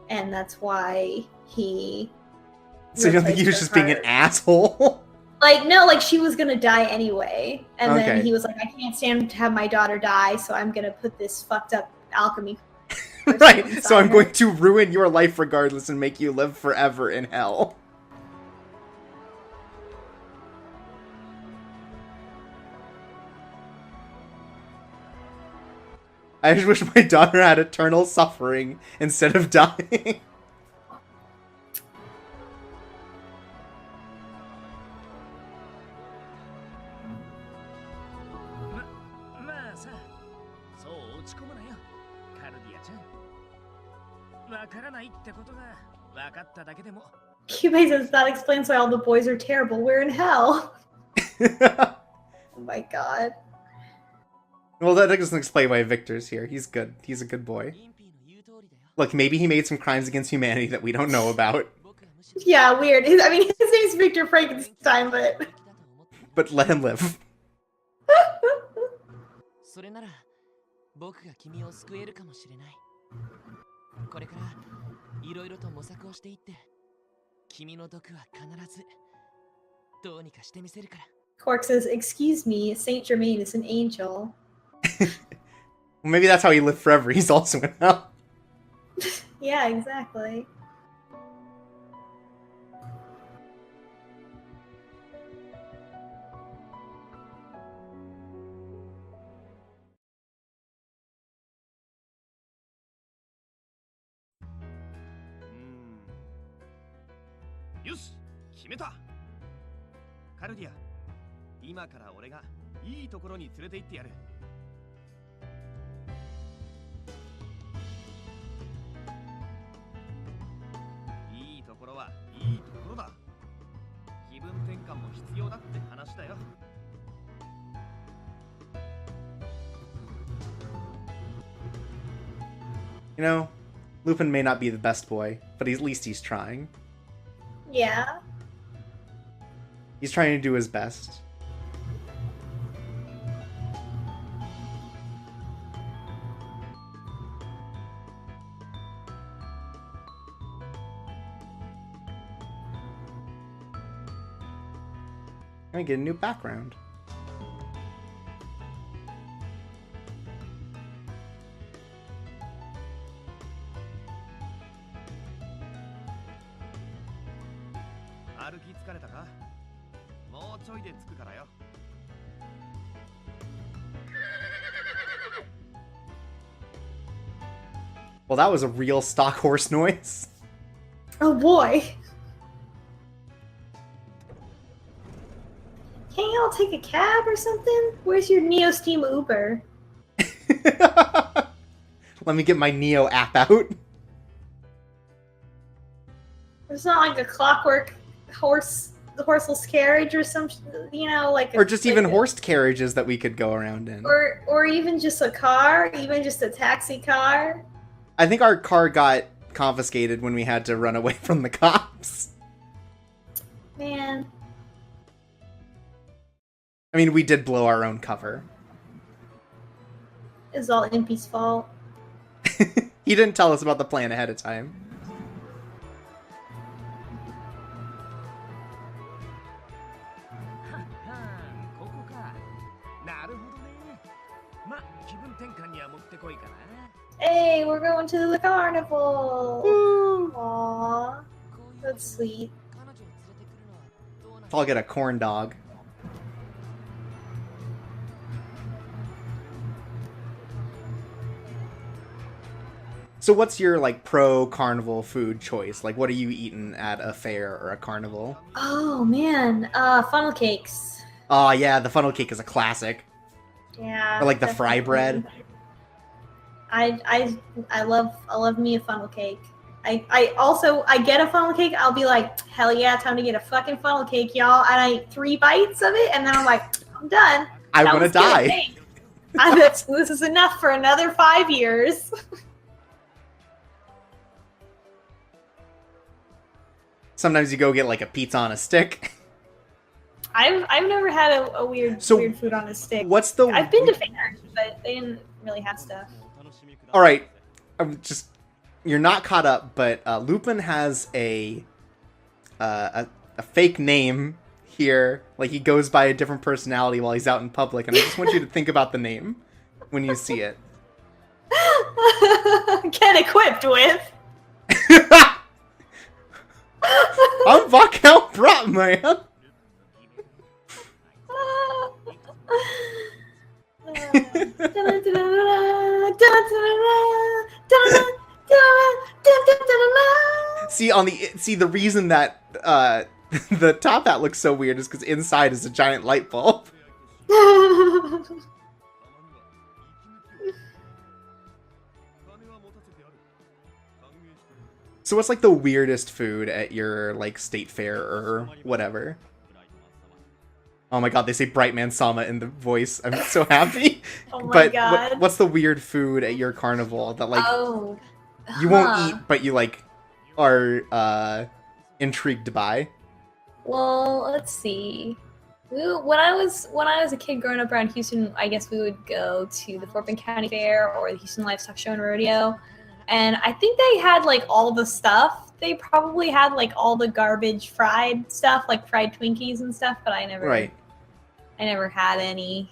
and that's why he. So you don't think he was just being an asshole? Like, no, like she was gonna die anyway, and Okay. then he was like, I can't stand to have my daughter die, so I'm gonna put this fucked up alchemy. Right, so I'm going to ruin your life regardless and make you live forever in hell. I just wish my daughter had eternal suffering instead of dying. Cubase says that explains why all the boys are terrible. We're in hell. Oh my god. Well, that doesn't explain why Victor's here. He's good. He's a good boy. Look, maybe he made some crimes against humanity that we don't know about. Yeah, weird. I mean, his name's Victor Frankenstein, but... But let him live. それなら僕が君を救えるかもしれない。これからいろいろと模索をしていって、君の毒は必ずどうにかしてみせるから。Quark says, "Excuse me, Saint Germain is an angel." Well, maybe that's how he lived forever. He's also an elf. Yeah, exactly. Yoshi, 決めた。カルディア、今から俺がいいところに連れて行ってやる。いいところはいいところだ。気分転換も必要だって話だよ。You know, Lupin may not be the best boy, but at least he's trying. Yeah. He's trying to do his best. Gonna get a new background. Well, that was a real stock horse noise. Oh boy. Can't y'all take a cab or something? Where's your Neo Steam Uber? Let me get my Neo app out. There's not like a clockwork horseless carriage or some, you know, like or just even like horsed carriages that we could go around in. Or even just a car, even just a taxi car. I think our car got confiscated when we had to run away from the cops. Man. I mean, we did blow our own cover. It's all Impy's fault. He didn't tell us about the plan ahead of time. Hey, we're going to the carnival! Woo! Aww. That's sweet. I'll get a corn dog. So what's your, like, pro-carnival food choice? Like, what are you eating at a fair or a carnival? Oh, man. Funnel cakes. Oh, yeah, the funnel cake is a classic. Yeah. Or, like, the fry bread. I love me a funnel cake. I also get a funnel cake, I'll be like, hell yeah, time to get a fucking funnel cake, y'all. And I eat 3 bites of it, and then I'm like, I'm done. I want to die. This is enough for another 5 years. Sometimes you go get, like, a pizza on a stick. I've never had a weird food on a stick. What's the... I've been to fairs, but they didn't really have stuff. Alright, you're not caught up, but Lupin has a fake name here. Like, he goes by a different personality while he's out in public, and I just want you to think about the name when you see it. Get equipped with. I'm Vakal Brat, man! See the reason that the top hat looks so weird is because inside is a giant light bulb. So what's, like, the weirdest food at your, like, state fair or whatever? Oh my god, they say Bright Man Sama in the voice. I'm so happy. Oh my god. What's the weird food at your carnival that, like, you won't eat, but you, like, are intrigued by? Well, let's see. When I was a kid growing up around Houston, I guess we would go to the Fort Bend County Fair or the Houston Livestock Show and Rodeo, and I think they had like all the stuff. They probably had like all the garbage fried stuff, like fried Twinkies and stuff, but I never had any.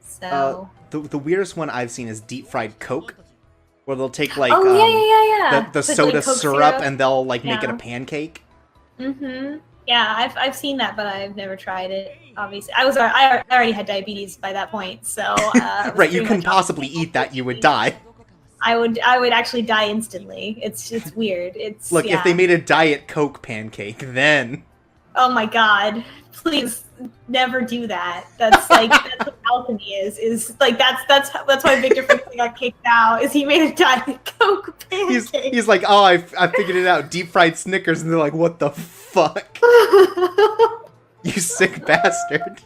So the weirdest one I've seen is deep fried Coke, where they'll take like yeah. the soda syrup and they'll like make it a pancake. Mm-hmm. Yeah, I've seen that, but I've never tried it. Obviously, I already had diabetes by that point, so right. You couldn't possibly eat that; you would die. I would actually die instantly. It's weird. It's look if they made a Diet Coke pancake, then. Oh my god! Please never do that. That's like that's what alchemy is. Is like that's why Victor Franklin got kicked out. Is he made a Diet Coke pancake? He's like, oh, I figured it out. Deep fried Snickers, and they're like, what the fuck? You sick bastard.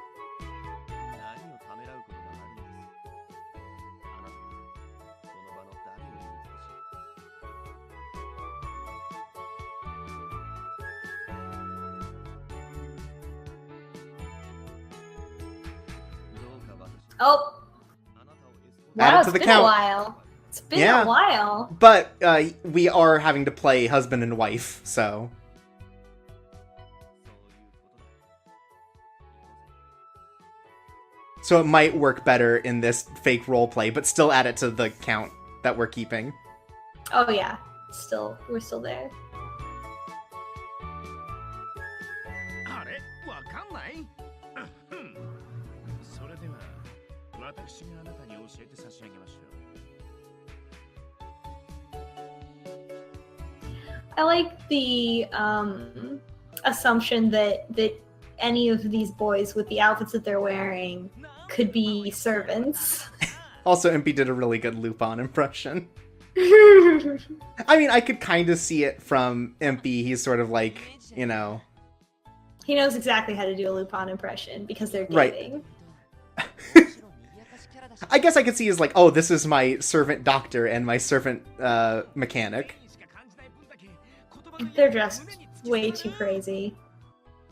何をためらうことがあるんです。あなたはこの場の誰よりも少し。どうか私 Oh, あなたをエスコート Add it wow! to It's the been count. a while. It's been Yeah. a while. But we are having to play husband and wife, so. そういうことだ。 So it might work better in this fake roleplay, but still add it to the count that we're keeping. Oh yeah, we're still there. あれわかんないそれでは私があなたに教えて差し上げましょう I like the assumption that any of these boys with the outfits that they're wearing could be servants. Also, Impy did a really good Lupin impression. I mean, I could kind of see it from Impy. He's sort of like, you know... He knows exactly how to do a Lupin impression because they're Right. dating. I guess I could see as like, oh, this is my servant doctor and my servant mechanic. They're dressed way too crazy.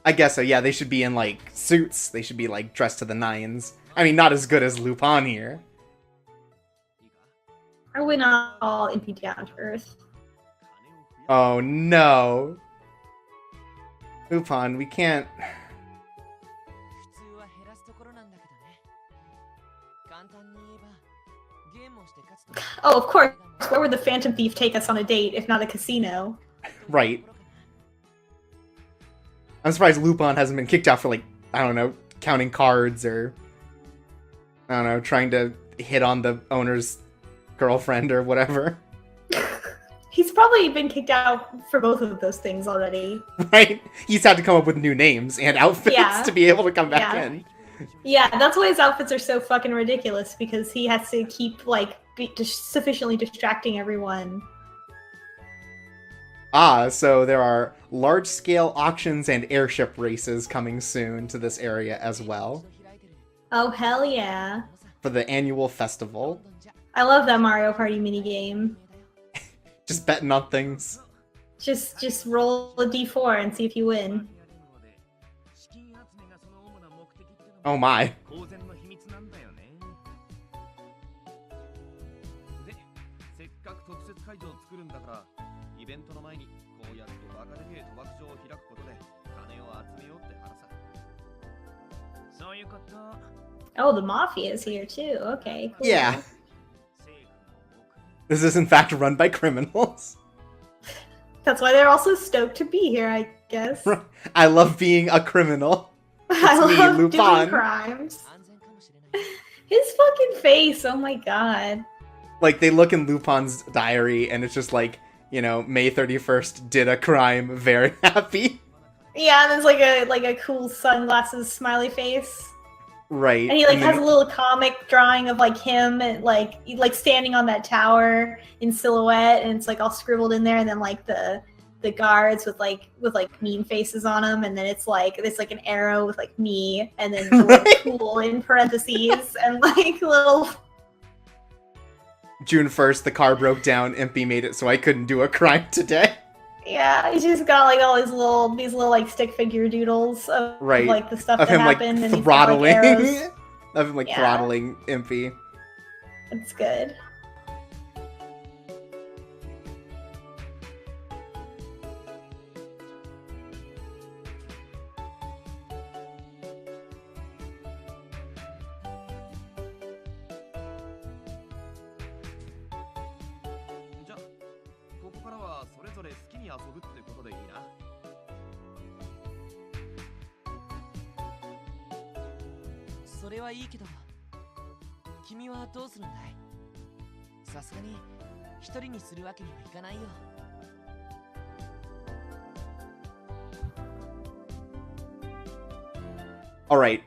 I guess so, yeah, they should be in like suits. They should be like dressed to the nines. I mean, not as good as Lupin here. Are we not all Impy down to earth? Oh no. Lupin, we can't... 普通は減らすところなんだけどね。簡単に言えばゲームをして勝つと Oh, of course. Where would the Phantom Thief take us on a date if not a casino? Right. I'm surprised Lupin hasn't been kicked out for, like, I don't know, counting cards or, I don't know, trying to hit on the owner's girlfriend or whatever. He's probably been kicked out for both of those things already. Right? He's had to come up with new names and outfits Yeah. to be able to come back Yeah. in. Yeah, that's why his outfits are so fucking ridiculous, because he has to keep, like, sufficiently distracting everyone. Ah, so there are large-scale auctions and airship races coming soon to this area as well, Oh, hell yeah. for the annual festival. I love that Mario Party minigame. Just betting on things. Just roll a d4 and see if you win. 資金集めがその主な目的っての Oh も my. 公然の秘密なんだよねで、せっかく特設会場を作るんだから、イベントの前にこうやってバカでけえ賭博場を開くことで金を集めようって話さ。そういうこと Oh, the Mafia is here too. Okay, cool. Yeah. 政府の目 This is in fact run by criminals. That's why they're also stoked to be here, I guess. I love being a criminal. I me, love Lupin. doing crimes. 安全かもしれない His fucking face, oh my god. Like, they look in Lupin's diary, and it's just like, you know, May 31st did a crime, very happy. Yeah, and there's like a cool sunglasses smiley face. Right. And he like and has then- a little comic drawing of like him and like standing on that tower in silhouette, and it's like all scribbled in there, and then like the guards with like mean faces on them, and then it's like an arrow with like me, and then the word Right. cool in parentheses, and like little. June 1st, the car broke down, Impy made it so I couldn't do a crime today. Yeah, he's just got like all these little like stick figure doodles of Right. like the stuff Of that him like happened, and he's got, like, throttling. arrows. Of him like Yeah. throttling Impy. It's good. Alright,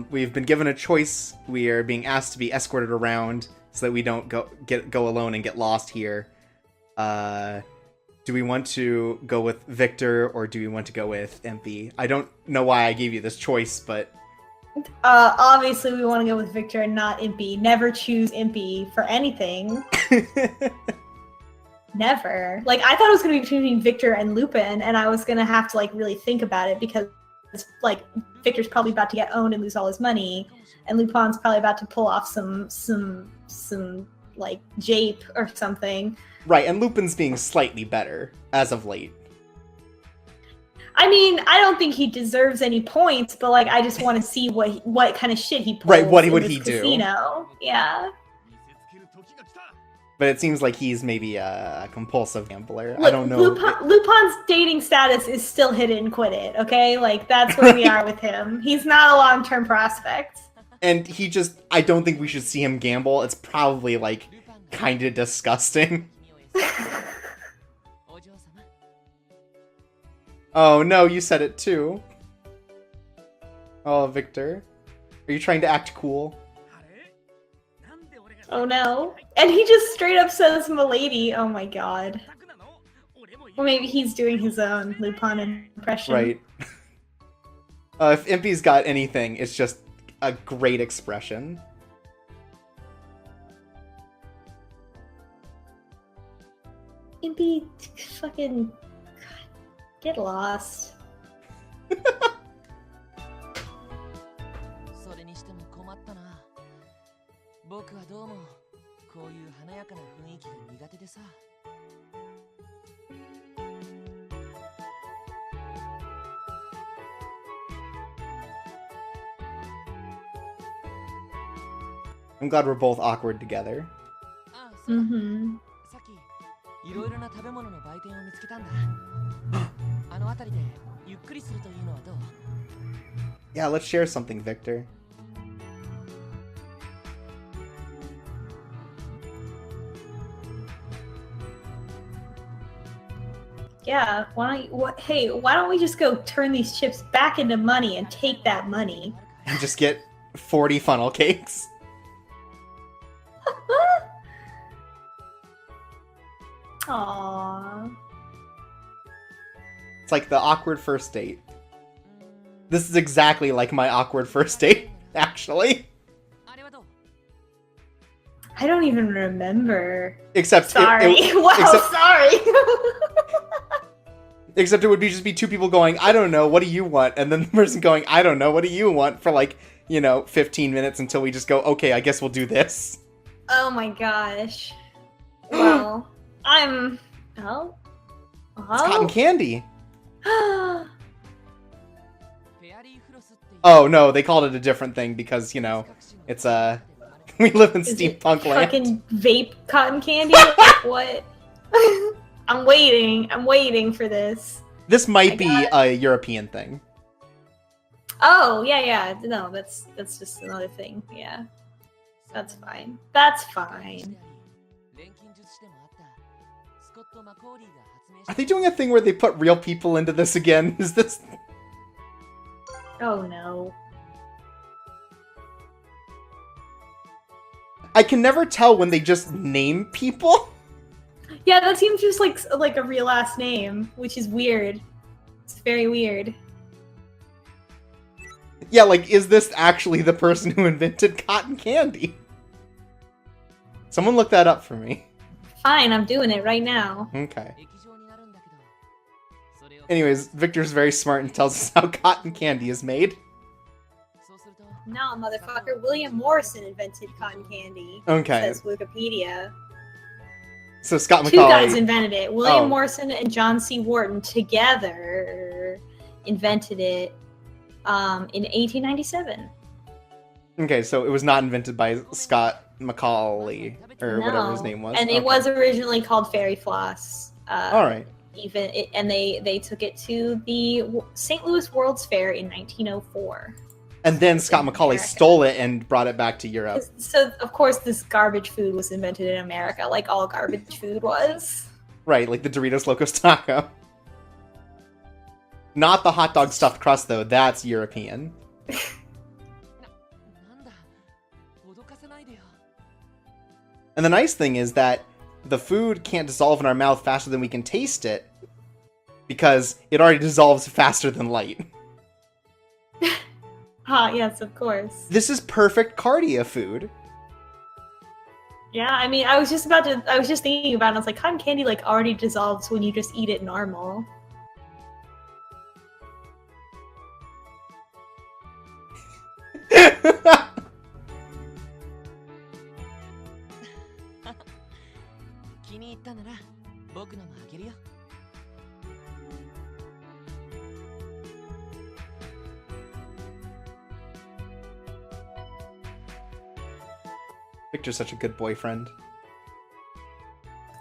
we've been given a choice. We are being asked to be escorted around so that we don't go alone and get lost here. Do we want to go with Victor or do we want to go with Impy? I don't know why I gave you this choice, but... Obviously we want to go with Victor and not Impy. Never choose Impy for anything. Never. Like, I thought it was going to be between Victor and Lupin, and I was going to have to, like, really think about it because, like, Victor's probably about to get owned and lose all his money, and Lupin's probably about to pull off some like, jape or something. Right, and Lupin's being slightly better as of late. I mean, I don't think he deserves any points, but, like, I just want to see what kind of shit he pulls. Right, what would in he this do? Casino. Yeah. But it seems like he's maybe a compulsive gambler. I don't know. Lupin's dating status is still hit it and quit it, okay? Like, that's where we are with him. He's not a long-term prospect. And he just... I don't think we should see him gamble. It's probably, like, kind of disgusting. Oh, no, you said it too. Oh, Victor. Are you trying to act cool? Oh no. And he just straight up says "milady." Oh my god. Or maybe he's doing his own Lupin impression. Right. If Impy's got anything, it's just a great expression. Impy, fucking... get lost. I'm glad we're both awkward together. Mm-hmm. Yeah, let's share something, Victor. Yeah, why don't we just go turn these chips back into money and take that money? And just get 40 funnel cakes. Aww. It's like the awkward first date. This is exactly like my awkward first date, actually. I don't even remember. Except sorry. Sorry. Except it would just be two people going, I don't know, what do you want? And then the person going, I don't know, what do you want? For like, 15 minutes until we just go, okay, I guess we'll do this. Oh my gosh. Well, I'm... Oh? It's cotton candy. Oh, no, they called it a different thing because, it's, we live in steampunk land. Fucking vape cotton candy? Like, what? I'm waiting for this. This might be a European thing. Oh, yeah. No, that's just another thing. Yeah. That's fine. That's fine. Are they doing a thing where they put real people into this again? Is this... Oh, no. I can never tell when they just name people. Yeah, that seems just like a real last name, which is weird. It's very weird. Yeah, like, is this actually the person who invented cotton candy? Someone look that up for me. Fine, I'm doing it right now. Okay. Anyways, Victor's very smart and tells us how cotton candy is made. そうすると No, motherfucker. William Morrison invented cotton candy. Okay. Says Wikipedia. So Scott Two guys McCauley. invented it. William Oh. Morrison and John C. Wharton together invented it in 1897. Okay, so it was not invented by Scott McCauley or whatever his name was. And it Okay. was originally called fairy floss. All right. And they took it to the St. Louis World's Fair in 1904. And then Scott in McCauley America. stole it and brought it back to Europe. So of course this garbage food was invented in America, like all garbage food was. Right, like the Doritos Locos Taco. Not the hot dog stuffed crust, though. That's European. なんだ脅かさないでよ And the nice thing is that the food can't dissolve in our mouth faster than we can taste it, because it already dissolves faster than light. Yes, of course. This is perfect Cardia food. Yeah, I mean, I was just thinking about it. I was like, cotton candy like already dissolves when you just eat it normal. "気に入ったなら僕のもあげるよ Victor's such a good boyfriend.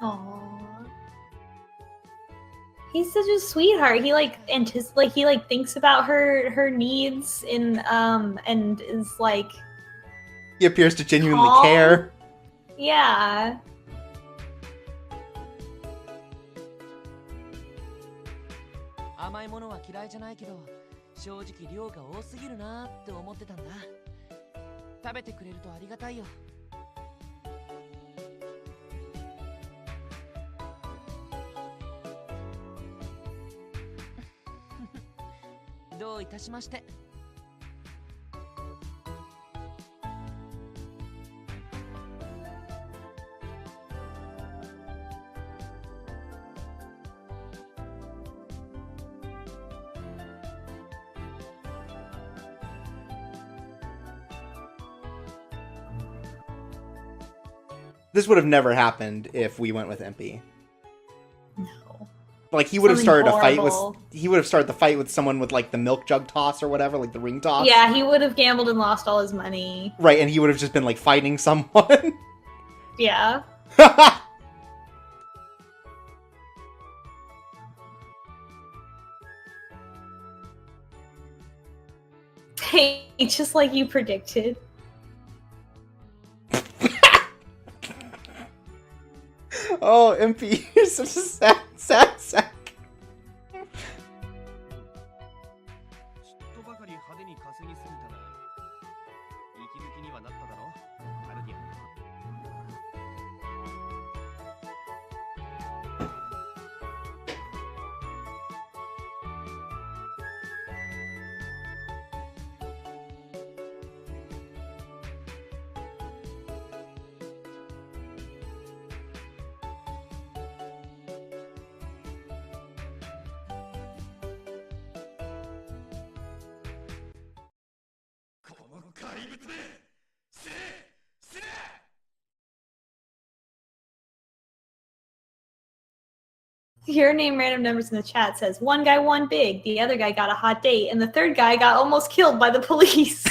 Aww. He's such a sweetheart. He he thinks about her needs and is like, He appears to genuinely Aw. care. yeah. 甘いものは嫌いじゃないけど正直量が多すぎるなーって思ってたんだ食べてくれるとありがたいよどういたしまして This would have never happened if we went with MP. No. Like he would have Something started a fight horrible. with he would have started the fight with someone with like the milk jug toss or whatever, like the ring toss. Yeah, he would have gambled and lost all his money. Right, and he would have just been like fighting someone. Yeah. Hey, just like you predicted. Oh, MP, you're such a sad sack. ちょっとばかり派手に稼ぎすぎたな。息抜きにはなっただろ、カルディアン。この怪物め、死ね、死ね。 Your name random numbers in the chat says one guy won big, the other guy got a hot date, and the third guy got almost killed by the police.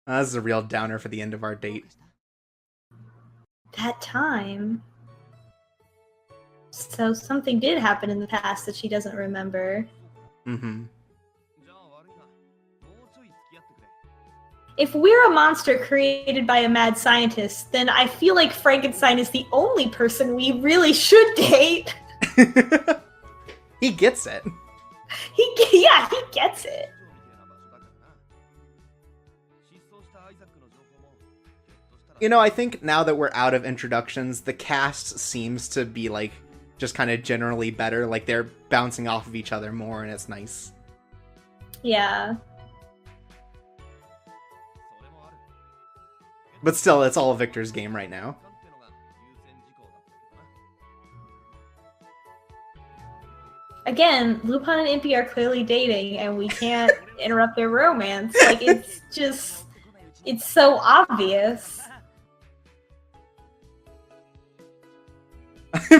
This is a real downer for the end of our どう date. かした That time. So something did happen in the past that she doesn't remember. Mm-hmm. じゃあ悪いな。もうちょい付き合ってくれ。 If we're a monster created by a mad scientist, then I feel like Frankenstein is the only person we really should date. He gets it. He gets it. みたいな場所だからな。失踪したアイザックの情報もひょっとしたら You know, I think now that we're out of introductions, the cast seems to be like just kind of generally better. Like they're bouncing off of each other more, and it's nice. Yeah. それもある。 But still, it's all Victor's game right now. ってのが優先事項だったけどな。Again, Lupin and Impy are clearly dating, and we can't interrupt their romance. Like, it's just, it's so obvious.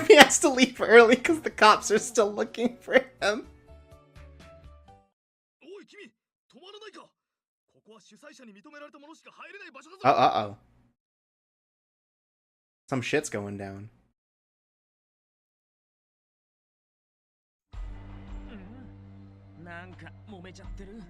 He has to leave early because the cops are still looking for him. おい君、止まらないか。ここは主催者に認められた者しか入れない場所だぞ。Uh-oh. Some shit's going down. なんか揉めちゃってる。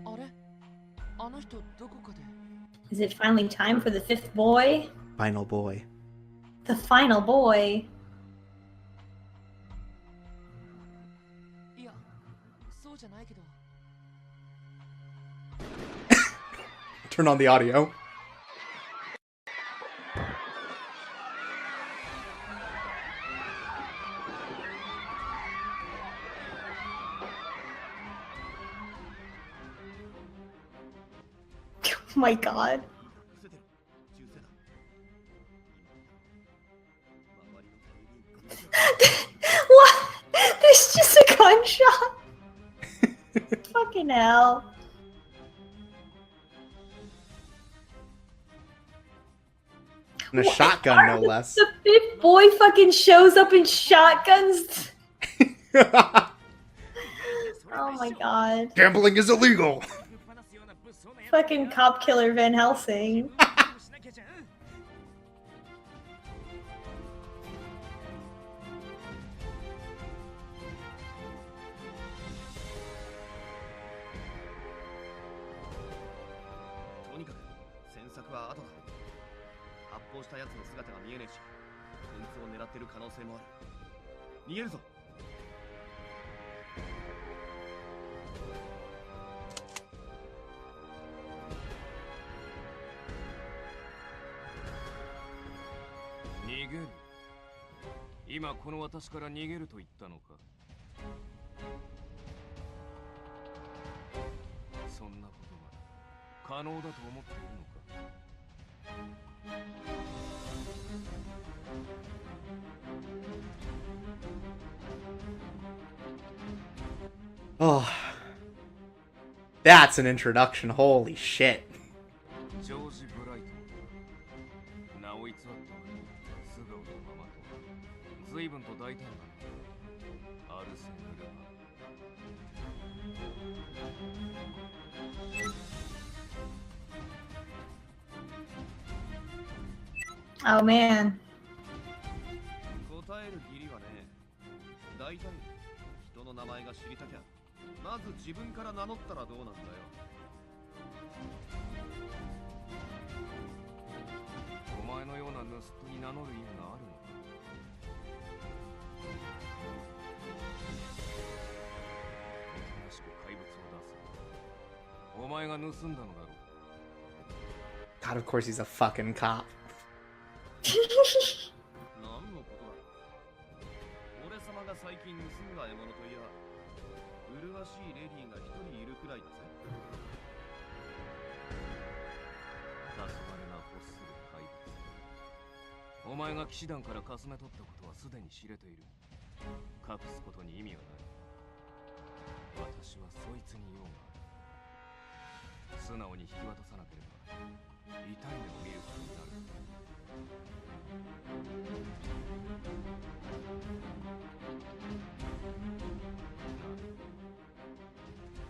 あれあの人どこかで Is it finally time for the fifth boy? Final boy. The final boy. いやそうじゃないけど Turn on the audio. Oh my god. 伏せてろ。銃声だ。周りの警備員 What? There's just a gunshot. Fucking hell. And a shotgun, no less. The fifth boy fucking shows up in shotguns. Oh my god. Gambling is illegal. Fucking cop killer Van Helsing. とにかく詮索は後だ。発砲した奴の姿が見えねえし、こいつを狙ってる可能性もある。逃げるぞ。逃げる。今この私から逃げると言ったのか。そんなことが可能だと思っているのか。Oh. That's an introduction. Holy shit. ジョージ・ブライト。名を偽って素顔のままと随分と大胆だ。アルセヌルマ。 Oh man. 答える義理はね、大体人の名前が知りたきゃまず自分から名乗ったらどうなんだよ。お前のような盗人に名乗る意味があるのか。おとなしく怪物を出す。お前が盗んだのだろう。 God, of course he's a fucking cop. 何のことだ。俺様が最近盗んだ獲物といや、麗しいレディーが一人いるくらいだぜ。黄昏な欲する怪物。お前が騎士団からかすめ取ったことはすでに知れている。隠すことに意味はない。私はそいつに用がある。素直に引き渡さなければ痛い目を見ることになる。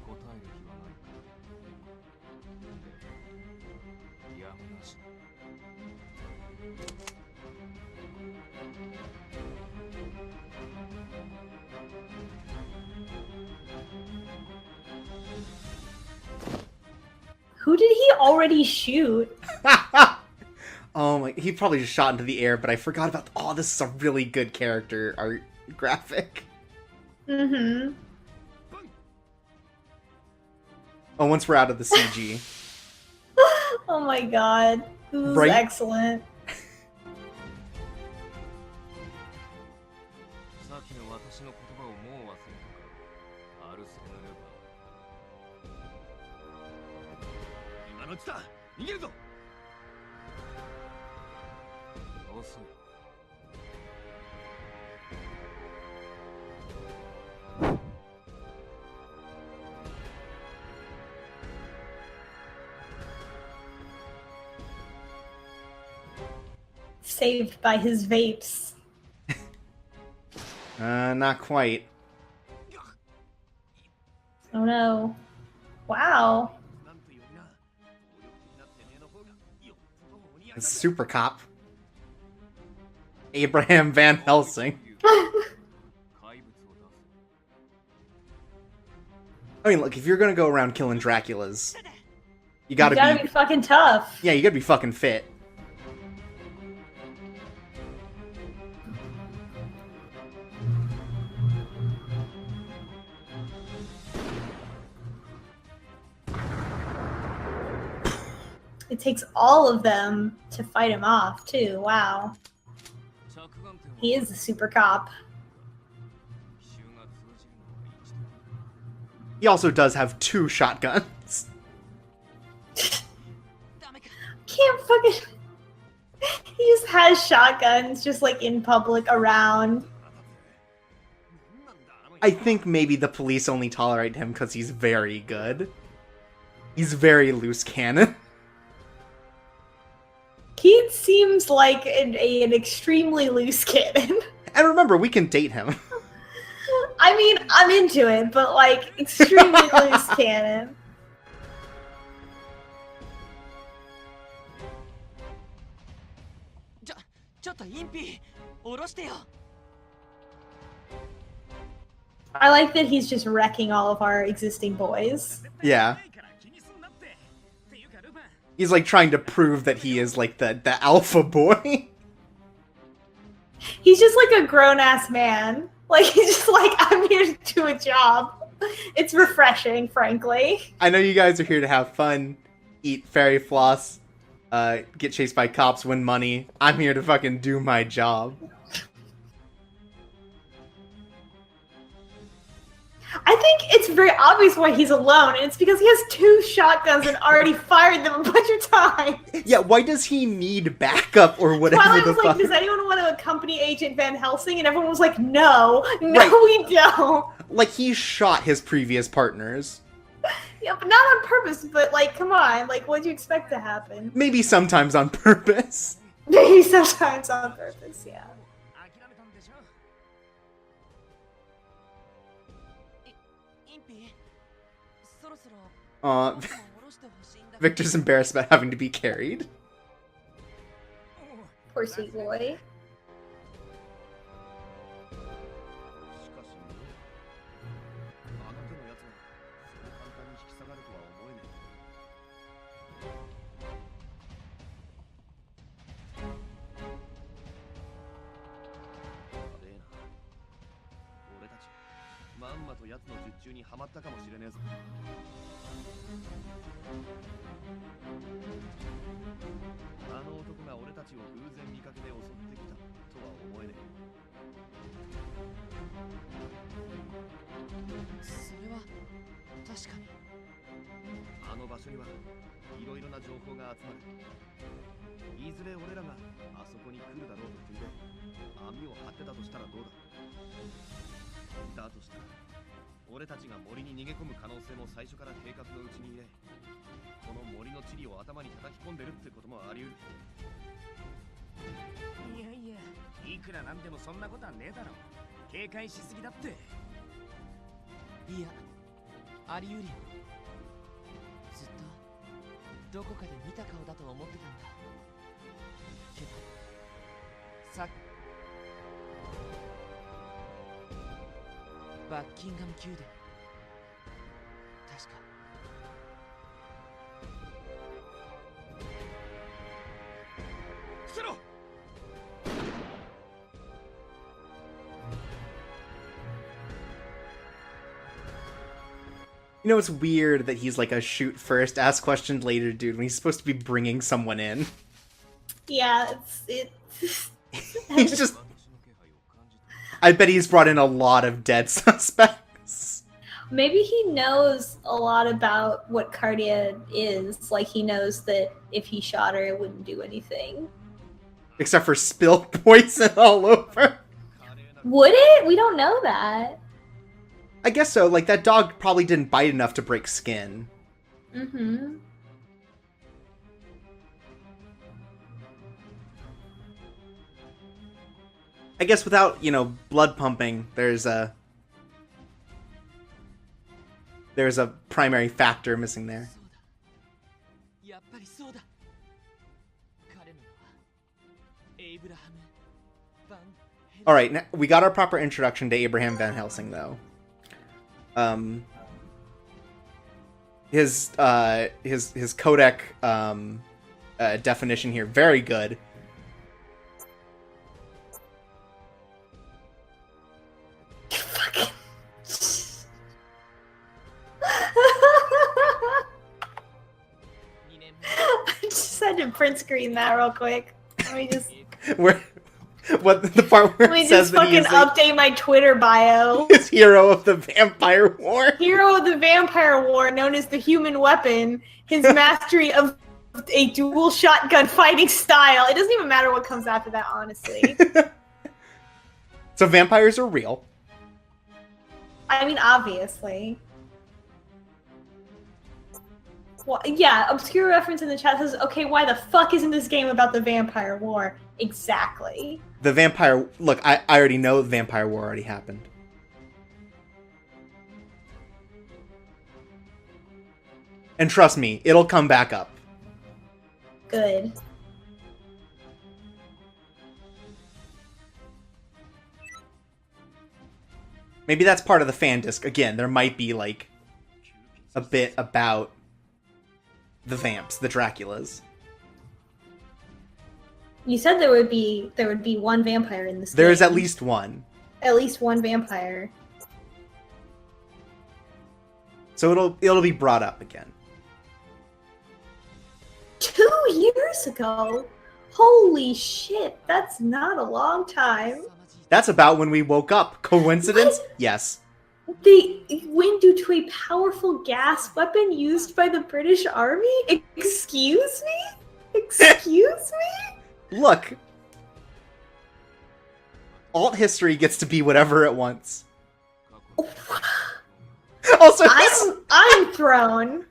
答える気はないか。で、やむなしだ。Who did he already shoot? Oh my, he probably just shot into the air, but I forgot about, oh, this is a really good character art graphic. Mm-hmm. Oh, once we're out of the CG. Oh my god. This is Right? excellent. さっきの私の言葉をもう忘れたか。アルセヌルバ。の地だ。逃げるぞ。遅い。Saved by his vapes. Not quite. Oh no. Wow. なんとよりな。暴力的なてめえの方がよっぽど鬼や The super cop. Abraham Van Helsing. 怪物を出す。 I mean, look, if you're gonna go around killing Draculas, you You gotta, gotta be fucking tough. yeah, you gotta be fucking fit. It takes all of them to fight him off, too. Wow. 着眼点は He is a super cop. 奇襲が通じるのは一度。 He also does have 2 shotguns. Can't fucking. He just has shotguns, just like in public around. I think maybe the police only tolerate him because he's very good. He's very loose cannon. He seems like an extremely loose cannon. And remember, we can date him. I mean, I'm into it, but like extremely loose cannon. ちょっとインピ下ろしてよ。 I like that he's just wrecking all of our existing boys. Yeah. He's like trying to prove that he is like the alpha boy. He's just like a grown-ass man. Like, he's just like, I'm here to do a job. It's refreshing, frankly. I know you guys are here to have fun, eat fairy floss, get chased by cops, win money. I'm here to fucking do my job. I think it's very obvious why he's alone, and it's because he has 2 shotguns and already fired them a bunch of times. Yeah, why does he need backup or whatever Twilight the was like, fuck? does anyone want to accompany Agent Van Helsing? And everyone was like, no, Right. we don't. Like, he shot his previous partners. Yeah, but not on purpose, but like, come on, like, what'd you expect to happen? Maybe sometimes on purpose. Maybe sometimes on purpose, yeah. 諦めたんでしょ。インピそろそろ Aw, 僕も下ろしてほしいんだけど。 Victor's embarrassed about having to be carried. Poor sweet boy. しかしね、あの手のやつがそう簡単に引き下がるとは思えねえ。やべえな。俺たち、まんまと奴の術中にはまったかもしれねえぞ。あの男が俺たちを偶然見かけて襲ってきたとは思えねえ。それは確かに。あの場所にはいろいろな情報が集まる。いずれ俺らがあそこに来るだろうと踏んで網を張ってたとしたらどうだ。だとしたら俺たちが森に逃げ込む可能性も最初から計画のうちに入れ、この森の地理を頭に叩き込んでるってこともあり得る。いやいや、いくらなんでもそんなことはねえだろ。警戒しすぎだって。いや、あり得るよ。ずっとどこかで見た顔だと思ってたんだ。けど、さっバッキンガム宮殿。確か。伏せろ。 You know, it's weird that he's like a shoot first, ask questions later dude when he's supposed to be bringing someone in. Yeah, it's He's just... I bet he's brought in a lot of dead suspects. Maybe he knows a lot about what Cardia is. Like, he knows that if he shot her, it wouldn't do anything. Except for spill poison all over. Would it? We don't know that. I guess so. Like, that dog probably didn't bite enough to break skin. Mm-hmm. I guess without, blood pumping, there's a primary factor missing there. Alright, now we got our proper introduction to Abraham Van Helsing, though. His codec definition here, very good. I just had to print screen that real quick. Let me just. What the part where Let me it says just that he fucking is update my Twitter bio. His hero of the Vampire War. Hero of the Vampire War, known as the Human Weapon. His mastery of a dual shotgun fighting style. It doesn't even matter what comes after that, honestly. So vampires are real. I mean, obviously. Well, yeah, obscure reference in the chat says, okay, why the fuck isn't this game about the Vampire War? Exactly. The vampire... Look, I already know the Vampire War already happened. And trust me, it'll come back up. Good. Maybe that's part of the fan disc. Again, there might be, like, a bit about the vamps, the Draculas. You said there would be one vampire in this game. There is at least one. At least one vampire. So it'll be brought up again. 2 years ago? Holy shit, that's not a long time. That's about when we woke up. Coincidence? What? Yes. They went due to a powerful gas weapon used by the British Army? Excuse me? Excuse me? Look. Alt history gets to be whatever it wants. Also, I'm thrown.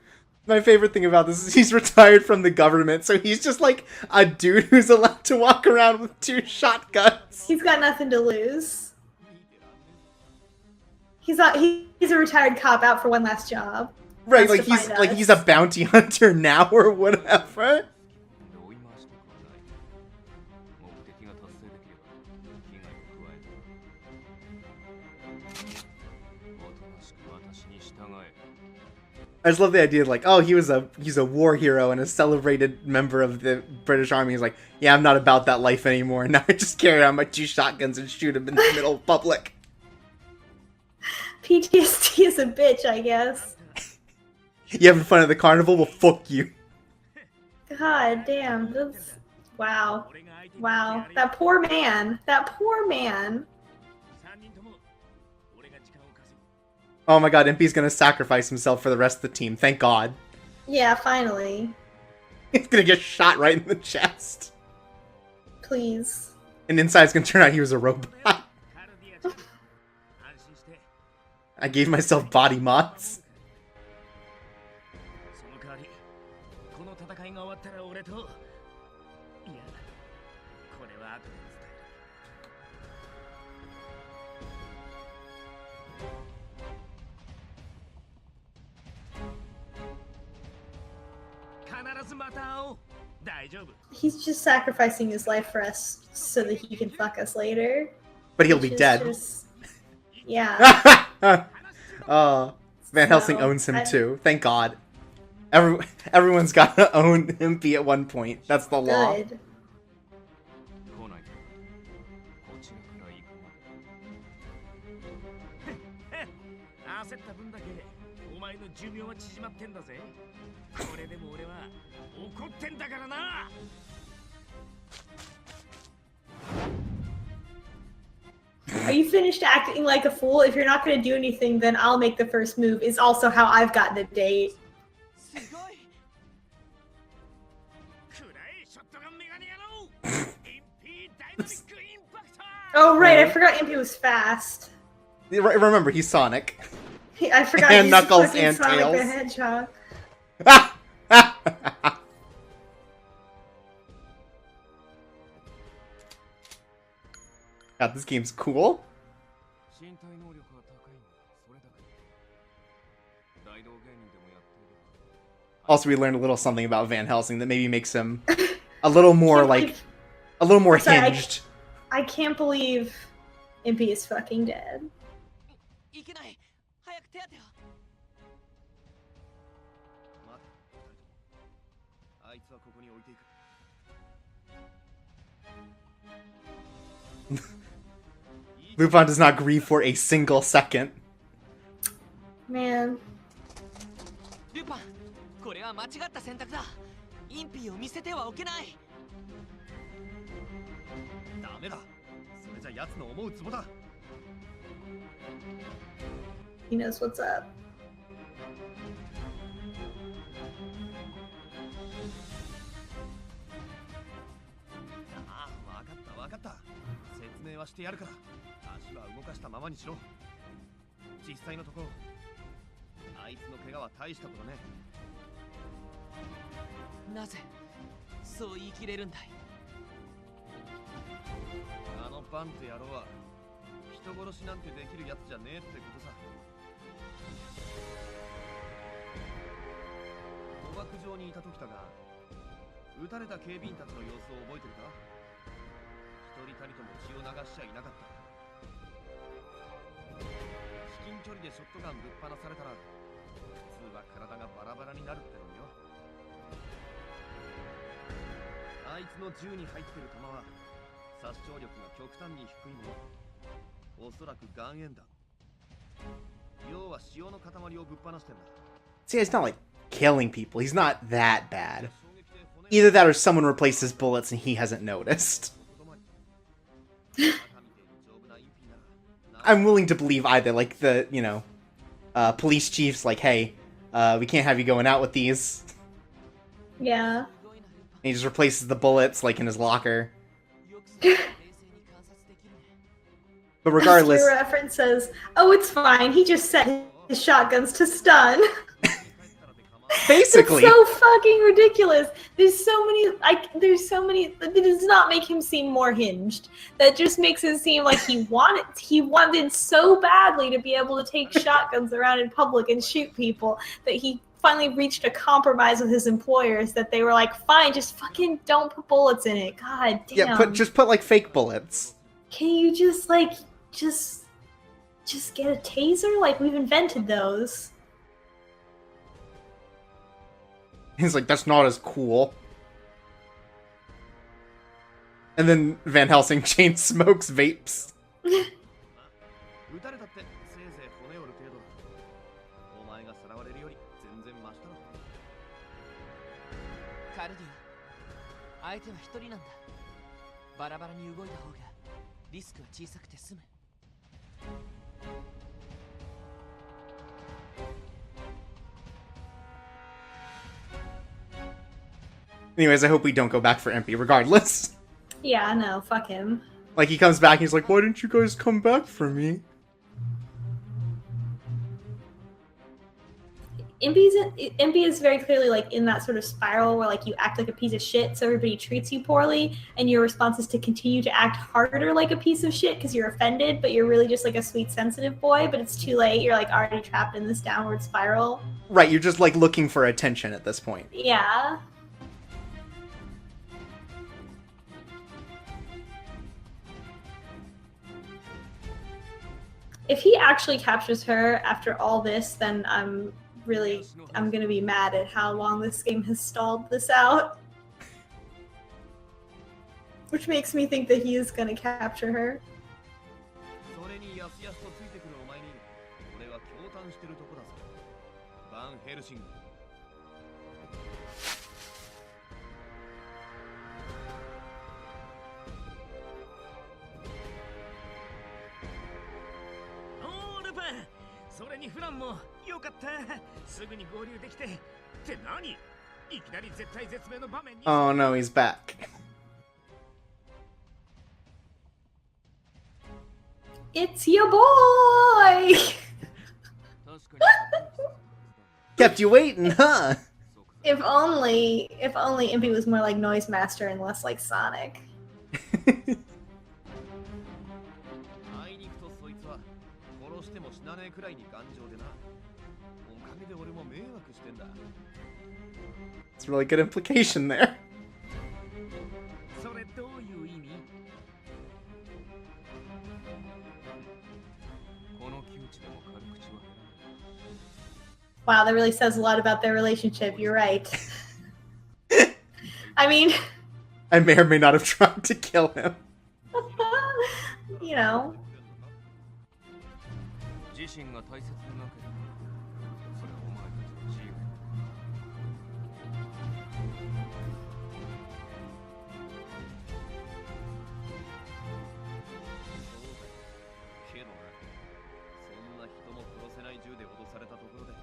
my favorite thing about this is he's retired from the government, so he's just like a dude who's allowed to walk around with 2 shotguns. He's got nothing to lose. He's a retired cop out for one last job. Right, like he's a bounty hunter now or whatever. I just love the idea of like, oh, he's a war hero and a celebrated member of the British Army. He's like, yeah, I'm not about that life anymore. Now I just carry out my 2 shotguns and shoot him in the middle of public. PTSD is a bitch, I guess. You having fun at the carnival? Well, fuck you. God damn, that's... Wow. Wow. That poor man. That poor man. Oh my god, Impy's gonna sacrifice himself for the rest of the team. Thank god. Yeah, finally. He's gonna get shot right in the chest. Please. And inside's gonna turn out he was a robot. I gave myself body mods. He's just sacrificing his life for us so that he can fuck us later. But he'll be dead. Just... Yeah. Oh, Van Helsing owns him too. Thank God. Everyone's got to own Impy at one point. That's the law. Good. Are you finished acting like a fool? If you're not going to do anything, then I'll make the first move. Is also how I've gotten a date. すごいくらえショットガンメガネ野郎 MP ダイナミックインパクト Oh, right. I forgot Impy was fast. Remember, he's Sonic. I forgot And he's Knuckles fucking and Sonic Tails. the Hedgehog. God, this game's cool. 身体能力は高いのはそれだけ大道芸人でもやっていれば Also, we learned a little something about Van Helsing that maybe makes him a little more a little more Sorry, hinged. I can't believe Impy is fucking dead. いけない。早く手当てを。待て、二人ともあいつはここに置いていく。 Lupin does not grieve for a single second. Man. ルパン、これは間違った選択だ。インピーを見せてはおけない。ダメだ。それじゃ奴の思うツボだ。 He knows what's up. ああ、わかったわかった。説明はしてやるから。足は動かしたままにしろ。実際のところ、あいつの怪我は大したことね。なぜそう言い切れるんだい。あのバンって野郎は人殺しなんてできるやつじゃねえってことさ。賭博場にいた時だが、撃たれた警備員たちの様子を覚えてるか？一人たりとも血を流しちゃいなかった。至近距離でショットガンぶっ放されたら、普通は体がバラバラになるってのによ。あいつの銃に入ってる弾は殺傷力が極端に低いもの。おそらく岩塩だ。要は塩の塊をぶっ放してんだ。 See, it's not like killing people. He's not that bad. Either that or someone replaced his bullets and he hasn't noticed. I'm willing to believe either. Like the, police chief's like, hey, we can't have you going out with these. Yeah. And he just replaces the bullets, like, in his locker. But regardless... Your reference says, oh, it's fine. He just set his shotguns to stun. Basically. It's so fucking ridiculous. There's so many, it does not make him seem more hinged. That just makes it seem like he wanted so badly to be able to take shotguns around in public and shoot people that he finally reached a compromise with his employers that they were like, fine, just fucking don't put bullets in it. God damn. Yeah, just put like fake bullets. Can you just get a taser? Like, we've invented those. He's like, that's not as cool. And then Van Helsing chain smokes vapes. 撃たれたってせいぜい骨折る程度だ。お前がさらわれるより全然マシだろ。カルディア、相手は一人なんだ。バラバラに動いた方がリスクは小さくて済む。Anyways, I hope we don't go back for Impy regardless. Yeah, no, fuck him. Like, he comes back and he's like, why didn't you guys come back for me? Impy is very clearly like in that sort of spiral where like you act like a piece of shit so everybody treats you poorly, and your response is to continue to act harder like a piece of shit because you're offended, but you're really just like a sweet sensitive boy, but it's too late. You're like already trapped in this downward spiral. Right, you're just like looking for attention at this point. Yeah. If he actually captures her after all this, then I'm gonna be mad at how long this game has stalled this out. Which makes me think that he is gonna capture her. それにやすやすとついてくるお前に俺は驚嘆してるとこだぞ。バンヘルシング。に普段もよかった。すぐに合流できて。って何？いきなり絶体絶命の場面に。 Oh no, he's back. It's your boy! Kept you waiting, huh? If only Impy was more like Noise Master and less like Sonic. あいにくとそいつは殺しても死なねえくらいに頑丈でな。おかげで俺も迷惑してんだ。 It's a really good implication there. それどういう意味？この窮地でも軽口は Wow, that really says a lot about their relationship. You're right. I mean, I may or may not have tried to kill him. you know. 自身が大切でなければそれはお前たちの自由だ。けどな、そんな人も殺せない銃で脅されたところで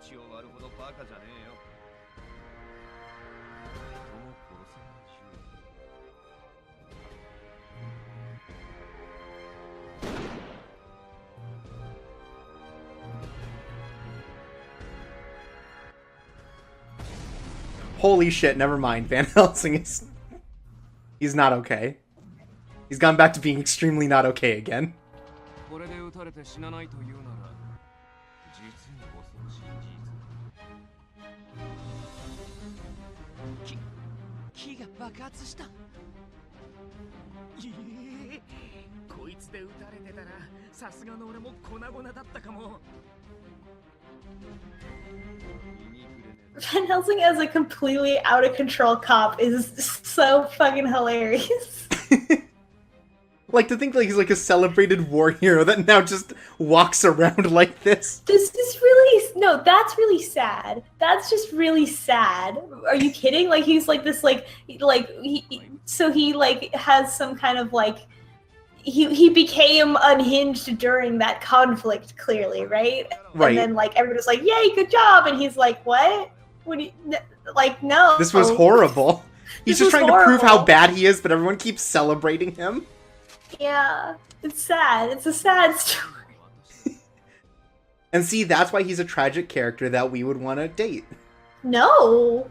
口を割るほどバカじゃねえよ。人も殺せない銃。 Holy shit, never mind. Van Helsing is... He's not okay. He's gone back to being extremely not okay again. これで撃たれて死なないというなら実に恐ろしい事実。木が爆発した。こいつで撃たれてたらさすがの俺も粉々だったかも。 Van Helsing as a completely out of control cop is so fucking hilarious. Like, to think like he's like a celebrated war hero that now just walks around like this. This is really that's really sad. That's just really sad. Are you kidding? Like he's like this so he like has some kind of like he became unhinged during that conflict, clearly, right? Right. And then like everybody's like, "Yay, good job!" And he's like, "What? What do you like? No, This was horrible. He's This just was trying to prove how horrible. bad he is, but everyone keeps celebrating him. Yeah, it's sad. It's a sad story. And see, that's why he's a tragic character that we would want to date. No,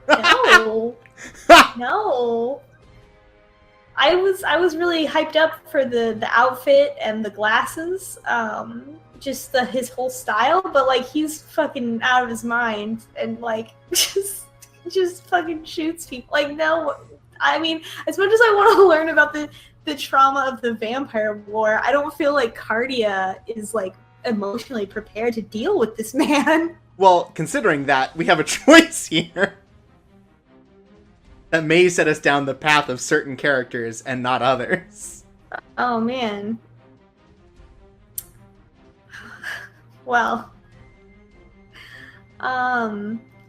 no. I was really hyped up for the outfit and the glasses, just his whole style, but like he's fucking out of his mind and like just fucking shoots people. Like no, I mean, as much as I want to learn about the trauma of the vampire war, I don't feel like Cardia is like emotionally prepared to deal with this man. Well, considering that, we have a choice here. That may set us down the path of certain characters and not others. Oh man. Well.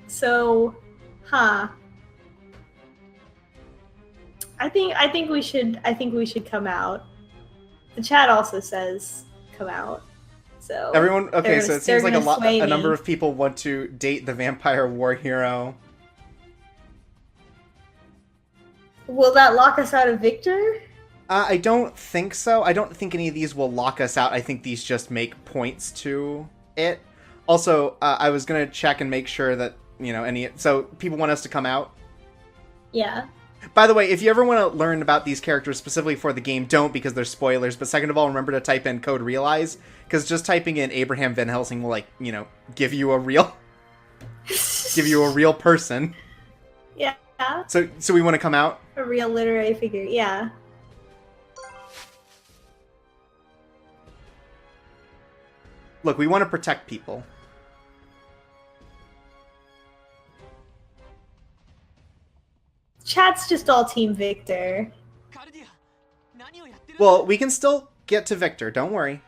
So, huh. I think we should come out. The chat also says come out. So Everyone, okay, so it seems like a number me. of people want to date the vampire war hero. Will that lock us out of Victor? I don't think so. I don't think any of these will lock us out. I think these just make points to it. Also, I was gonna check and make sure that, you know, so people want us to come out? Yeah. By the way, if you ever want to learn about these characters specifically for the game, don't, because they're spoilers. But second of all, remember to type in code REALIZE, because just typing in Abraham Van Helsing will, like, you know, give you a real person. Yeah. So we want to come out? A real literary figure, yeah. Look, we want to protect people. Chat's just all Team Victor. Cardia, 何をやってる？ Well, we can still get to Victor, don't worry.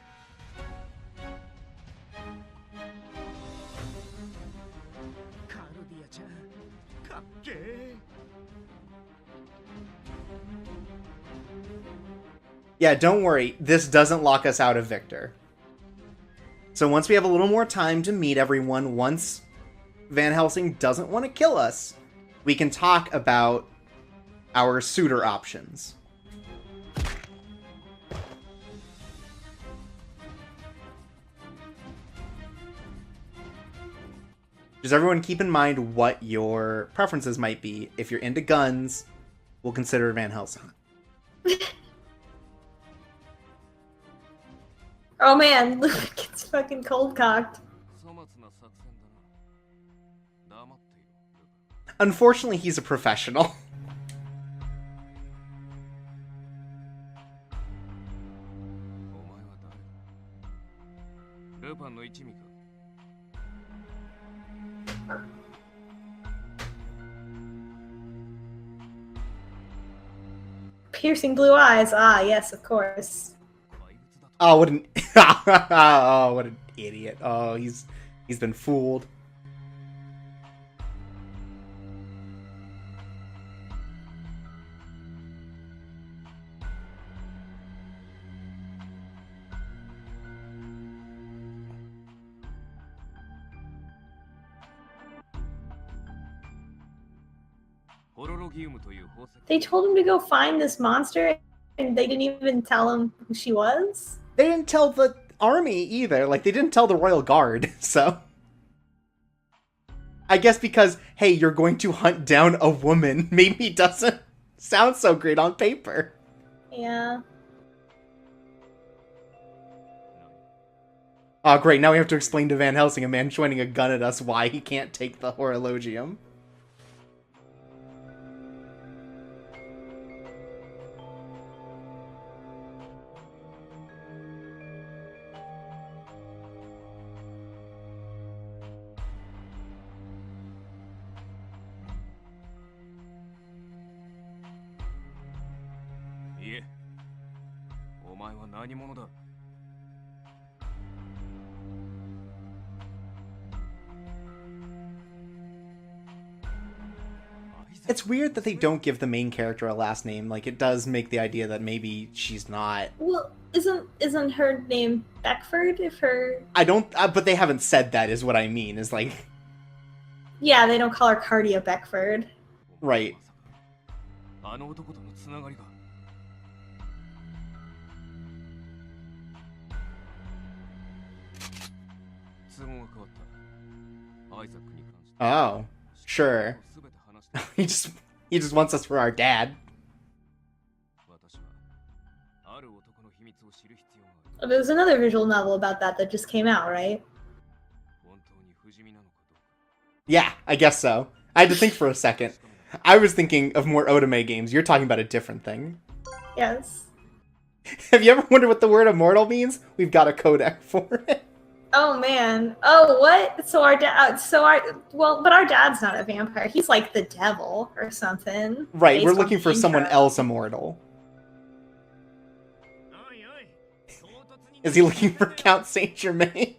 Cardia-chan, かっけー。 Yeah, don't worry. This doesn't lock us out of Victor. So once we have a little more time to meet everyone, once Van Helsing doesn't want to kill us, we can talk about our suitor options. Does everyone keep in mind what your preferences might be? If you're into guns, we'll consider Van Helsing. Oh man, Luke gets fucking cold cocked. Unfortunately, he's a professional. Piercing blue eyes. Ah, yes, of course. Oh, what an oh, what an idiot. Oh, he's been fooled. They told him to go find this monster, and they didn't even tell him who she was? They didn't tell the army either. Like, they didn't tell the royal guard, so... I guess because, hey, you're going to hunt down a woman maybe doesn't sound so great on paper. Yeah. Oh, great. Now we have to explain to Van Helsing, a man pointing a gun at us, why he can't take the horologium. It's weird that they don't give the main character a last name. Like, it does make the idea that maybe she's not... Well, isn't her name Beckford? If her... I don't... but they haven't said that, is what I mean. Is like... Yeah, they don't call her Cardia Beckford. Right. Oh, sure. he just wants us for our dad. There's another visual novel about that just came out, right? Yeah, I guess so. I had to think for a second. I was thinking of more Otome games. You're talking about a different thing. Yes. Have you ever wondered what the word immortal means? We've got a codec for it. Oh man. Oh, what? So our dad. But our dad's not a vampire. He's like the devil or something. Right. We're looking for someone else immortal. Is he looking for Count Saint Germain?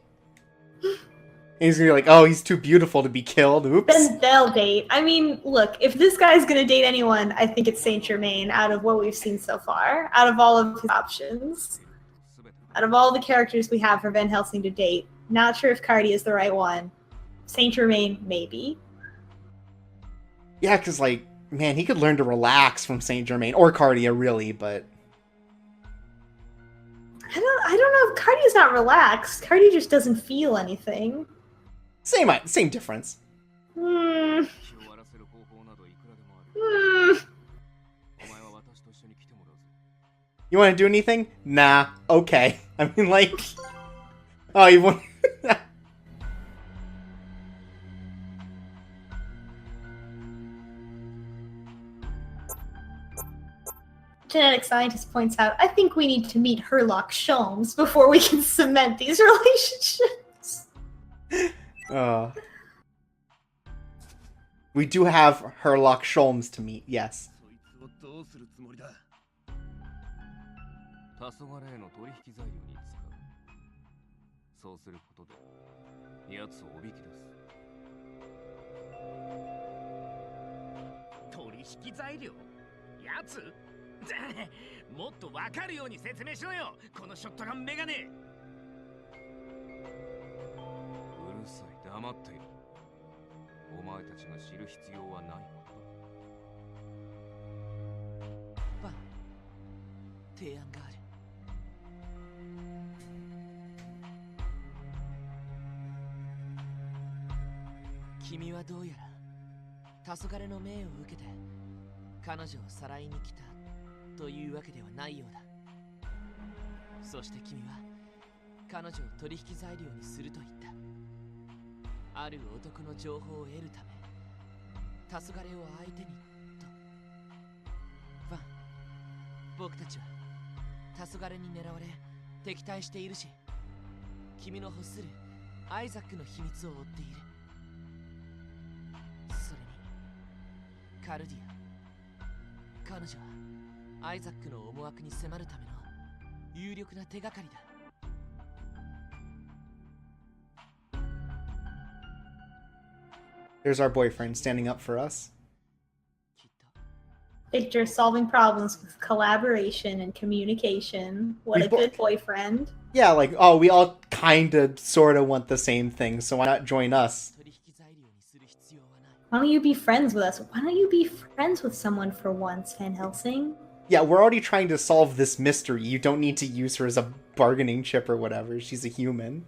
He's gonna be like, oh, he's too beautiful to be killed. Oops. Then they'll date. I mean, look, if this guy's gonna date anyone, I think it's Saint Germain. Out of what we've seen so far, out of all of his options. Out of all the characters we have for Van Helsing to date, not sure if Cardia is the right one. Saint Germain, maybe. Yeah, because, like, man, he could learn to relax from Saint Germain. Or Cardia, really, but... I don't know if Cardia's not relaxed. Cardia just doesn't feel anything. Same difference. Hmm. You want to do anything? Nah. Okay. I mean, like... Oh, you want... Genetic scientist points out, I think we need to meet Herlock Sholmes before we can cement these relationships. We do have Herlock Sholmes to meet, yes. 黙っている。お前たちが知る必要はないことだ。バン、提案がある。君はどうやら黄昏の命を受けて彼女をさらいに来たというわけではないようだ。そして君は彼女を取引材料にすると言った。ある男の情報を得るため黄昏を相手にと。ファン、僕たちは黄昏に狙われ敵対しているし、君の欲するアイザックの秘密を追っている。それにカルディア、彼女はアイザックの思惑に迫るための有力な手がかりだ。There's our boyfriend standing up for us. Victor solving problems with collaboration and communication. What a good boyfriend. Yeah, like, oh, we all kind of, sort of want the same thing, so why not join us? Why don't you be friends with us? Why don't you be friends with someone for once, Van Helsing? Yeah, we're already trying to solve this mystery. You don't need to use her as a bargaining chip or whatever. She's a human.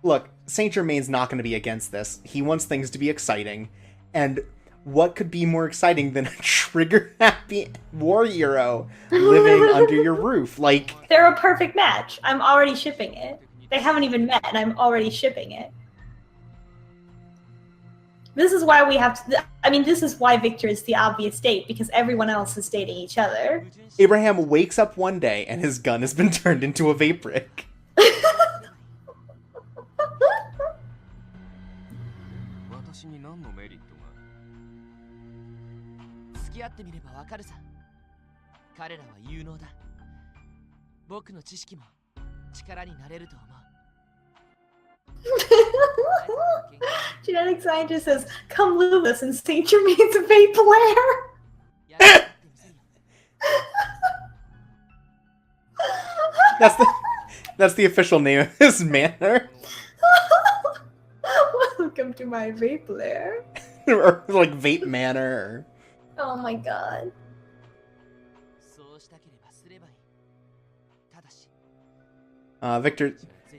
Look, Saint Germain's not going to be against this. He wants things to be exciting. And what could be more exciting than a trigger-happy war hero living under your roof? Like, they're a perfect match. I'm already shipping it. They haven't even met, and I'm already shipping it. This is why we have to... I mean, this is why Victor is the obvious date, because everyone else is dating each other. Abraham wakes up one day, and his gun has been turned into a vape brick. Genetic scientist says, come live with us in St. Germain's vape lair. That's the official name of his manor. Welcome to my vape lair. Or like vape manor. Oh my god.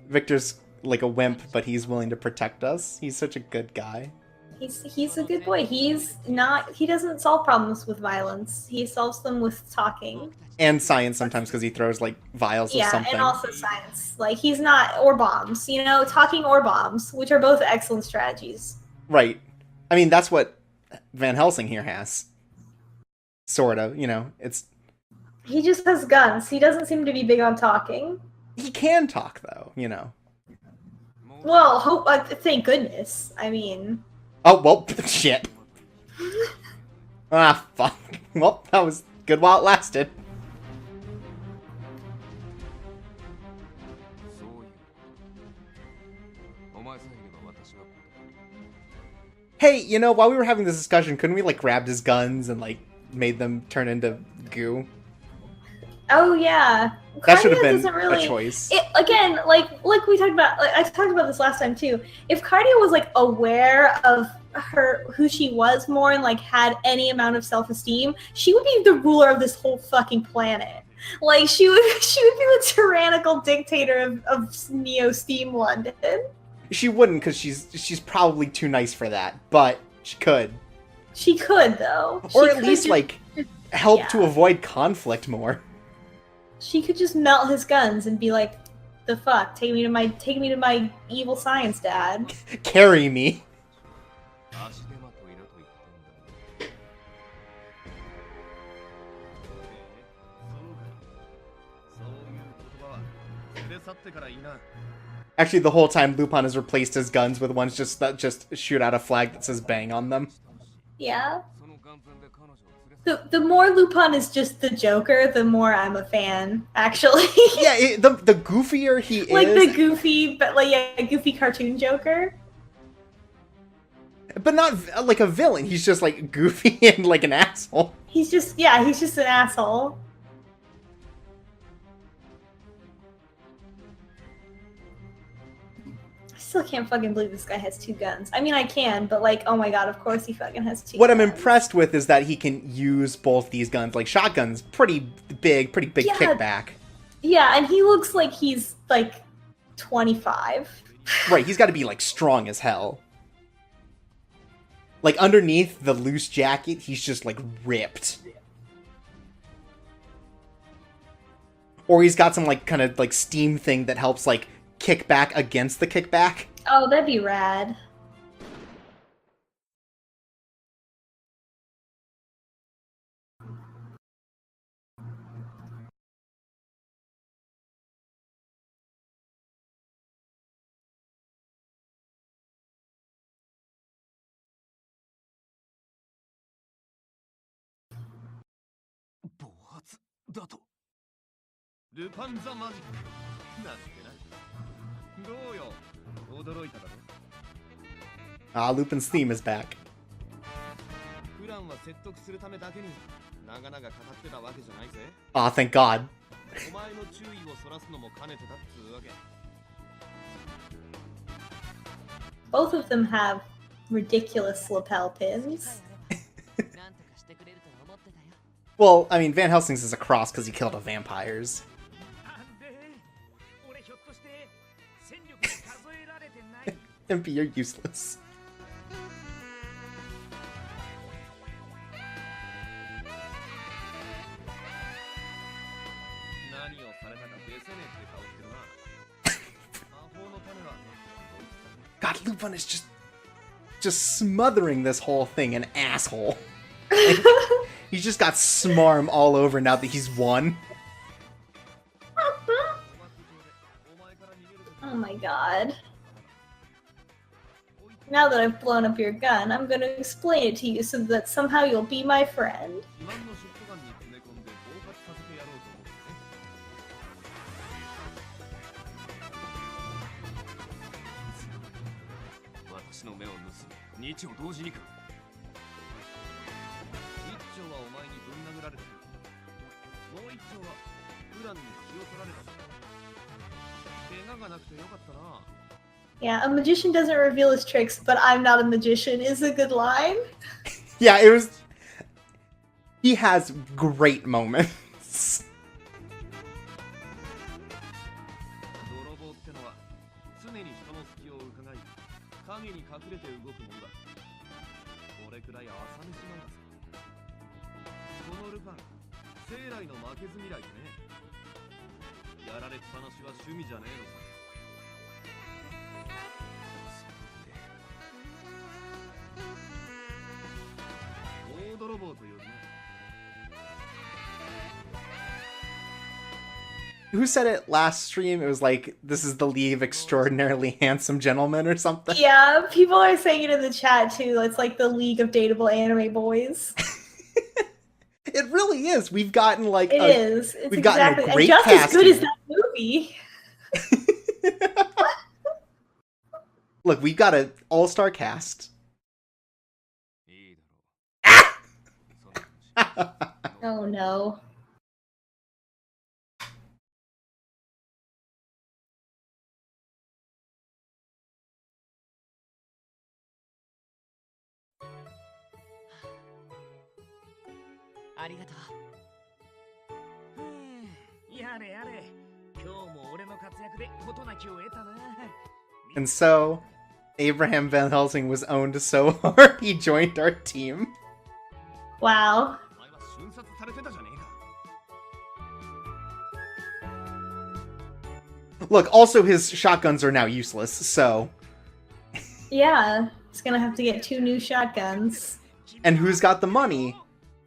Victor's like a wimp, but he's willing to protect us. He's such a good guy. He's a good boy. He doesn't solve problems with violence. He solves them with talking. And science sometimes, because he throws like vials of something. Yeah, and also science. Like, he's not, or bombs, you know, talking or bombs, which are both excellent strategies. Right. I mean, that's what Van Helsing here has. Sort of, you know, it's... He just has guns. He doesn't seem to be big on talking. He can talk, though, you know. Well, thank goodness. I mean... Oh, well, shit. Ah, fuck. Well, that was good while it lasted. Hey, you know, while we were having this discussion, couldn't we, like, grabbed his guns and, like, made them turn into goo? Oh, yeah. That should have been really, a choice. Again, like we talked about, I talked about this last time, too. If Cardia was, like, aware of who she was more and, like, had any amount of self-esteem, she would be the ruler of this whole fucking planet. Like, she would be the tyrannical dictator of Neo-Steam London. She wouldn't, because she's probably too nice for that, but she could. She could, though. Or at least, like, help to avoid conflict more. She could just melt his guns and be like, "The fuck? Take me to my evil science dad. Carry me." Actually, the whole time Lupin has replaced his guns with ones that just shoot out a flag that says "bang" on them. Yeah. The more Lupin is just the Joker, the more I'm a fan, actually. Yeah, the goofier he like is. the goofy, but like yeah, goofy cartoon Joker. But not like a villain. He's just like goofy and like an asshole. He's just an asshole. I still can't fucking believe this guy has 2 guns. I mean, I can, but like, oh my god, of course he fucking has 2 What guns. I'm impressed with is that he can use both these guns. Like, shotgun's pretty big Yeah. kickback. Yeah, and he looks like he's like 25. Right, he's got to be like strong as hell. Like, underneath the loose jacket, he's just like ripped. Or he's got some like kind of like steam thing that helps like kick back against the kickback. Oh, that'd be rad. Ah, Lupin's theme is back. Ah, thank God. Both of them have ridiculous lapel pins. Well, I mean, Van Helsing's is a cross because he killed vampires. Impy, you're useless. God, Lupin is just smothering this whole thing, an asshole. Like, he's just got smarm all over now that he's won. Oh my god. Now that I've blown up your gun, I'm gonna explain it to you so that somehow you'll be my friend. Yeah, a magician doesn't reveal his tricks, but I'm not a magician is a good line. Yeah, it was... He has great moments. Who said it last stream? It was like, this is the League of Extraordinarily Handsome Gentlemen or something. Yeah, people are saying it in the chat too. It's like the League of Dateable Anime Boys. It really is. We've gotten like It is. It's we've gotten exactly a great and just cast as good here. as that movie. Look, we've got an all-star cast. Oh no. And so, Abraham Van Helsing was owned so hard he joined our team. Wow. Look, also his shotguns are now useless, so... Yeah, he's gonna have to get 2 new shotguns. And who's got the money?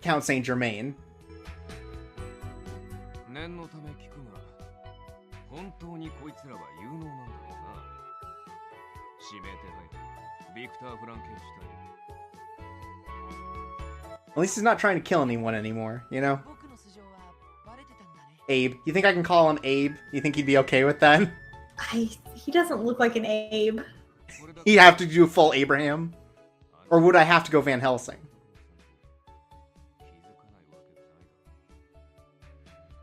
Count Saint Germain. At least he's not trying to kill anyone anymore, you know? 僕の素性はバレてたんだね。 Abe. You think I can call him Abe? You think he'd be okay with that? He doesn't look like an Abe. He'd have to do full Abraham? Or would I have to go Van Helsing?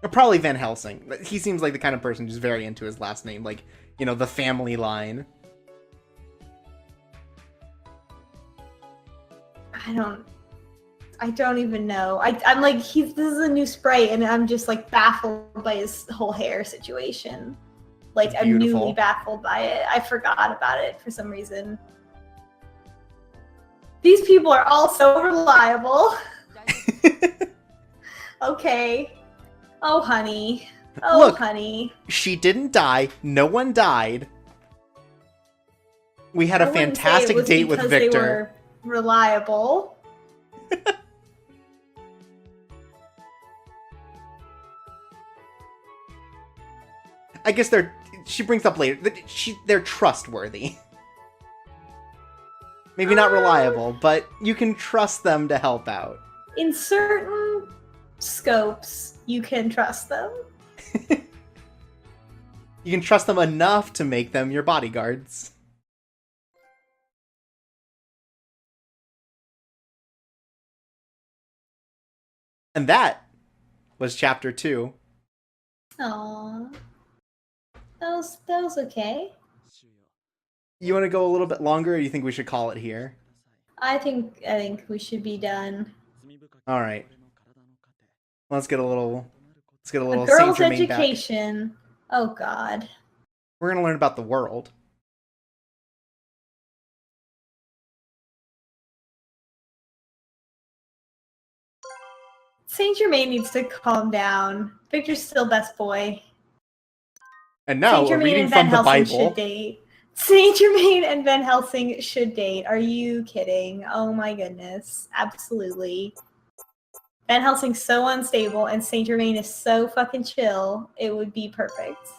Or probably Van Helsing. He seems like the kind of person who's very into his last name, like, you know, the family line. I don't even know. I'm like, this is a new sprite, and I'm just like baffled by his whole hair situation. Like, I'm newly baffled by it. I forgot about it for some reason. These people are all so reliable. Okay. Oh, honey. Oh, Look, honey. She didn't die. No one died. We had a fantastic date with Victor. They were reliable. I guess she brings up later that they're trustworthy. Maybe not reliable, but you can trust them to help out. In certain scopes, you can trust them. You can trust them enough to make them your bodyguards. And that was chapter 2. Aww. That was okay. You want to go a little bit longer, or you think we should call it here? I think we should be done. All right. Let's get a little A girl's Saint Germain back. education. Oh God. We're gonna learn about the world. Saint Germain needs to calm down. Victor's still best boy. And now Saint we're Germain reading and Van from the Helsing Bible. should date. Saint Germain and Van Helsing should date. Are you kidding? Oh my goodness. Absolutely. Van Helsing's so unstable and Saint Germain is so fucking chill. It would be perfect.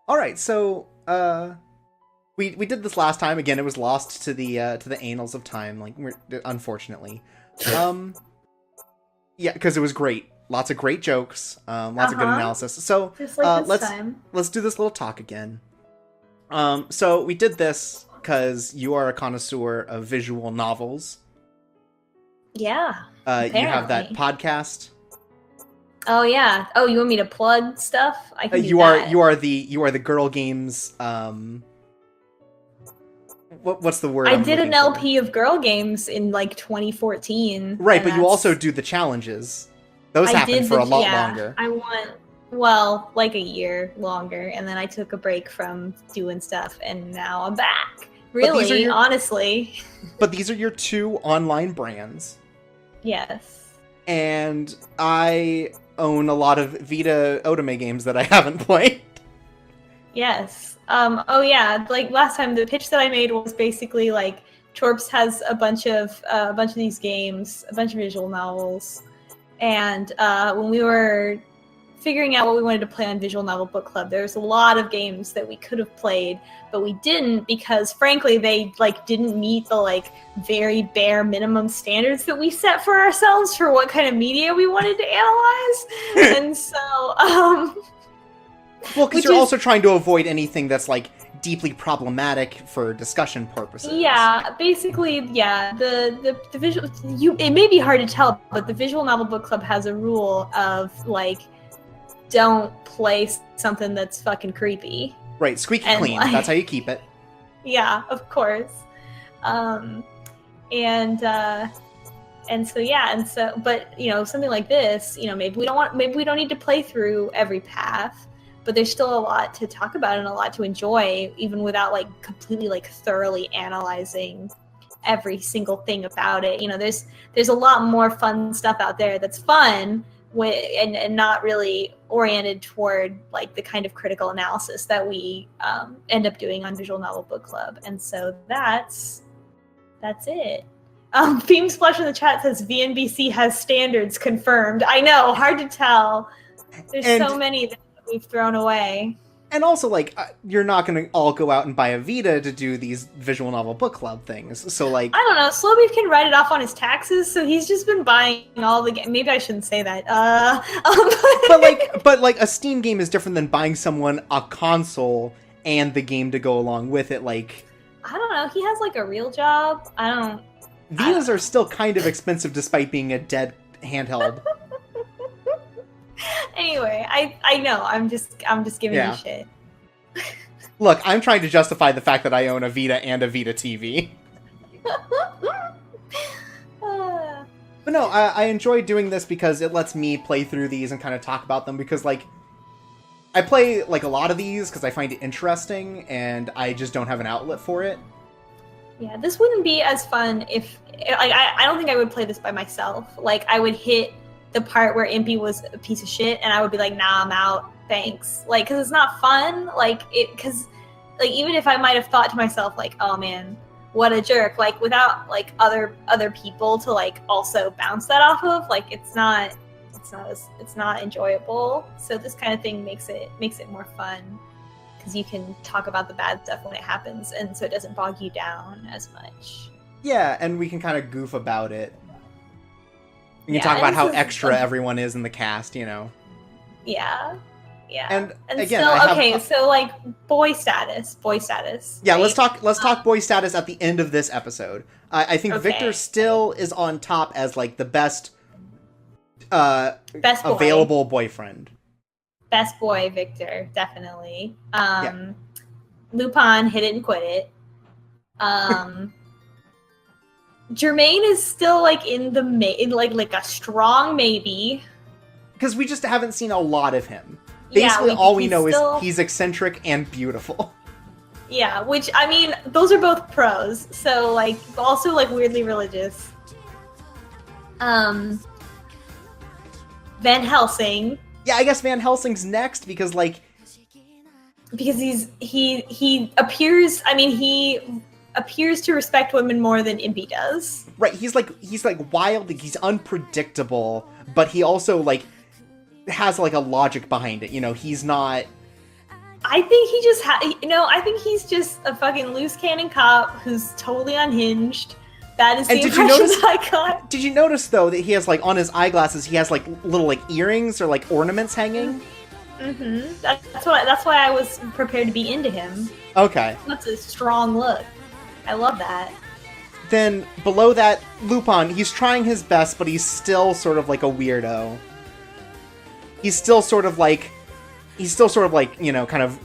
All right, so we did this last time. Again, it was lost to the annals of time, like unfortunately. Yeah, because it was great. Lots of great jokes, lots of good analysis. So Just like this time. let's do this little talk again. So we did this because you are a connoisseur of visual novels. Yeah. You have that apparently. podcast. Oh yeah. Oh, you want me to plug stuff? I can do You that. are the Girl Games. What's the word? I I'm did an looking for? LP of Girl Games in like 2014. Right, and but you also do the challenges. Those happened for a lot longer. I want, well, like a year longer, and then I took a break from doing stuff, and now I'm back. Really, honestly. But these are your 2 online brands. Yes. And I own a lot of Vita Otome games that I haven't played. Yes. Oh yeah. Like last time, the pitch that I made was basically like Torps has a bunch of these games, a bunch of visual novels, and when we were figuring out what we wanted to play on Visual Novel Book Club, there was a lot of games that we could have played, but we didn't because, frankly, they like didn't meet the like very bare minimum standards that we set for ourselves for what kind of media we wanted to analyze, and so well, because you're also trying to avoid anything that's like deeply problematic for discussion purposes. Yeah, basically, yeah. The visual it may be hard to tell, but the Visual Novel Book Club has a rule of like, don't play something that's fucking creepy. Right, squeaky clean. Like, that's how you keep it. Yeah, of course. And so, but you know, something like this, you know, maybe we don't need to play through every path, but there's still a lot to talk about and a lot to enjoy, even without like completely like thoroughly analyzing every single thing about it. You know, there's a lot more fun stuff out there that's fun and not really oriented toward like the kind of critical analysis that we end up doing on Visual Novel Book Club. And so that's it. Theme Splash in the chat says VNBC has standards confirmed. I know, hard to tell. There's so many that we've thrown away. And also, like, you're not going to all go out and buy a Vita to do these visual novel book club things. So, like... I don't know. Slowbeef can write it off on his taxes, so he's just been buying all the games. Maybe I shouldn't say that. But like, a Steam game is different than buying someone a console and the game to go along with it. Like... I don't know. He has, like, a real job. Vitas are still kind of expensive despite being a dead handheld. Anyway, I know. I'm just giving you shit. Look, I'm trying to justify the fact that I own a Vita and a Vita TV. But no, I enjoy doing this because it lets me play through these and kind of talk about them because, like, I play, like, a lot of these because I find it interesting and I just don't have an outlet for it. Yeah, this wouldn't be as fun if... Like, I don't think I would play this by myself. Like, I would hit the part where Impy was a piece of shit, and I would be like, nah, I'm out, thanks. Like, because it's not fun. Like, because, like, even if I might have thought to myself, like, oh man, what a jerk. Like, without, like, other people to, like, also bounce that off of, like, it's not enjoyable. So this kind of thing makes it more fun, because you can talk about the bad stuff when it happens, and so it doesn't bog you down as much. Yeah, and we can kind of goof about it. We can talk about how extra everyone is in the cast, you know. Yeah. And again, so like boy status. Yeah, right? let's talk boy status at the end of this episode. I think Victor still is on top as like the best available boyfriend. Best boy, Victor, definitely. Lupin, hit it and quit it. Jermaine is still like in the like a strong maybe. Because we just haven't seen a lot of him. Basically, all we know is he's eccentric and beautiful. Yeah, which, I mean, those are both pros. So, like, also, like, weirdly religious. Van Helsing. Yeah, I guess Van Helsing's next because, like... Because he appears, I mean, he appears to respect women more than Impy does. Right, he's wild, he's unpredictable, but he also, like, has, like, a logic behind it, you know, he's not... I think he just I think he's just a fucking loose cannon cop who's totally unhinged. That is the impression I got. Did you notice, though, that he has, like, on his eyeglasses, he has, like, little, like, earrings or, like, ornaments hanging? Mm-hmm. That's why I was prepared to be into him. Okay. That's a strong look. I love that. Then, below that, Lupin, he's trying his best, but he's still sort of like a weirdo. He's still sort of like, you know, kind of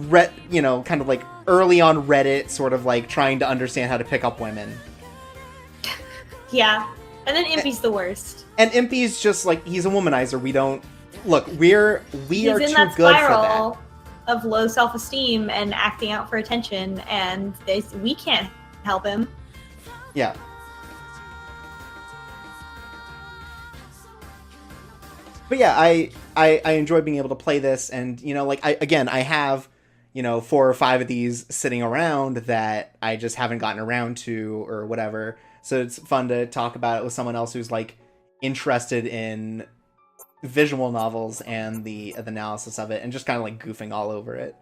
like early on Reddit, sort of like trying to understand how to pick up women. Yeah. And then Impy's the worst. And Impy's just like, he's a womanizer. We are too good for that. Of low self-esteem and acting out for attention, and we can't help him. Yeah. But yeah, I enjoy being able to play this, and, you know, like, I have, you know, 4 or 5 of these sitting around that I just haven't gotten around to, or whatever, so it's fun to talk about it with someone else who's, like, interested in visual novels and the analysis of it, and just kind of, like, goofing all over it.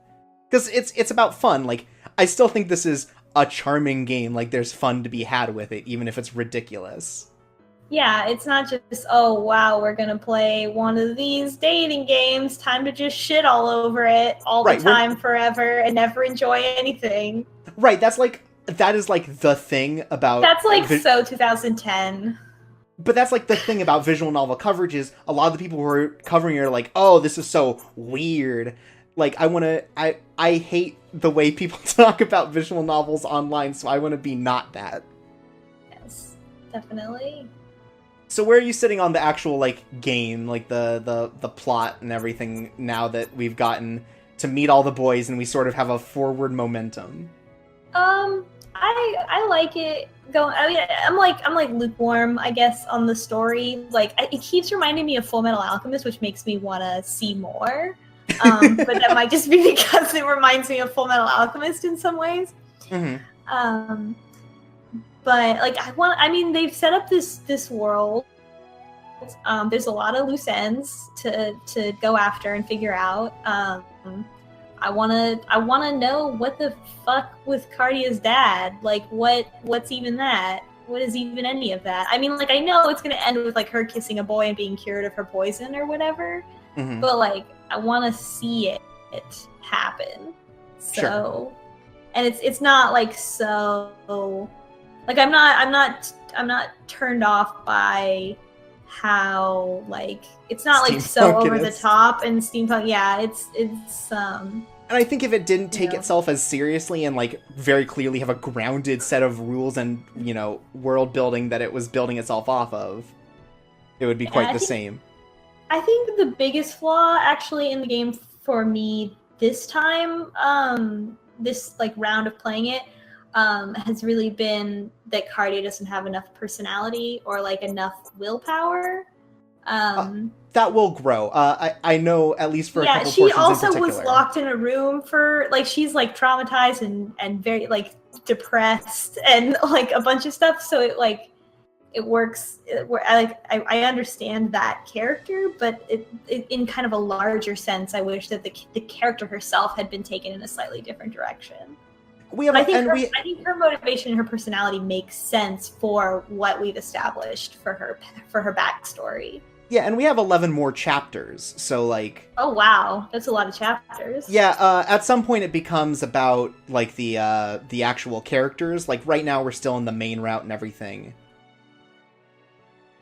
Because it's about fun. Like, I still think this is a charming game, like, there's fun to be had with it, even if it's ridiculous. Yeah, it's not just, oh, wow, we're going to play one of these dating games. Time to just shit all over it all the time forever and never enjoy anything. Right, that is, like, the thing about... That's, like, so 2010. But that's, like, the thing about visual novel coverage is a lot of the people who are covering it are like, oh, this is so weird. Like, I hate the way people talk about visual novels online, so I want to be not that. Yes, definitely. So where are you sitting on the actual, like, game, like, the plot and everything, now that we've gotten to meet all the boys and we sort of have a forward momentum? I like it going. I mean, I'm like lukewarm, I guess, on the story. Like, it keeps reminding me of Full Metal Alchemist, which makes me want to see more. But that might just be because it reminds me of Full Metal Alchemist in some ways. Mm-hmm. But, like, they've set up this world. There's a lot of loose ends to go after and figure out. I wanna know what the fuck with Cardia's dad. Like, what's even that? What is even any of that? I mean, like, I know it's gonna end with like her kissing a boy and being cured of her poison or whatever, but like, I want to see it happen. So, Sure. and it's not like so. Like, I'm not turned off by how like it's not like so Steampunk it over the is. top and steampunk. Yeah, it's And I think if it didn't take Yeah. itself as seriously and like very clearly have a grounded set of rules and, you know, world building that it was building itself off of, it would be quite I the think- same. I think the biggest flaw actually in the game for me this time, this like round of playing it, has really been that Cardia doesn't have enough personality or like enough willpower. That will grow. I know at least for a couple she portions also in particular. was locked in a room for like she's like traumatized and very like depressed and like a bunch of stuff. So it works. I understand that character, but it in kind of a larger sense, I wish that the character herself had been taken in a slightly different direction. We have, But I think and I think her motivation and her personality makes sense for what we've established for her backstory. yeah, and we have 11 more chapters. So like, Oh wow, that's a lot of chapters. yeah, at some point it becomes about like the actual characters. Like right now we're still in the main route and everything.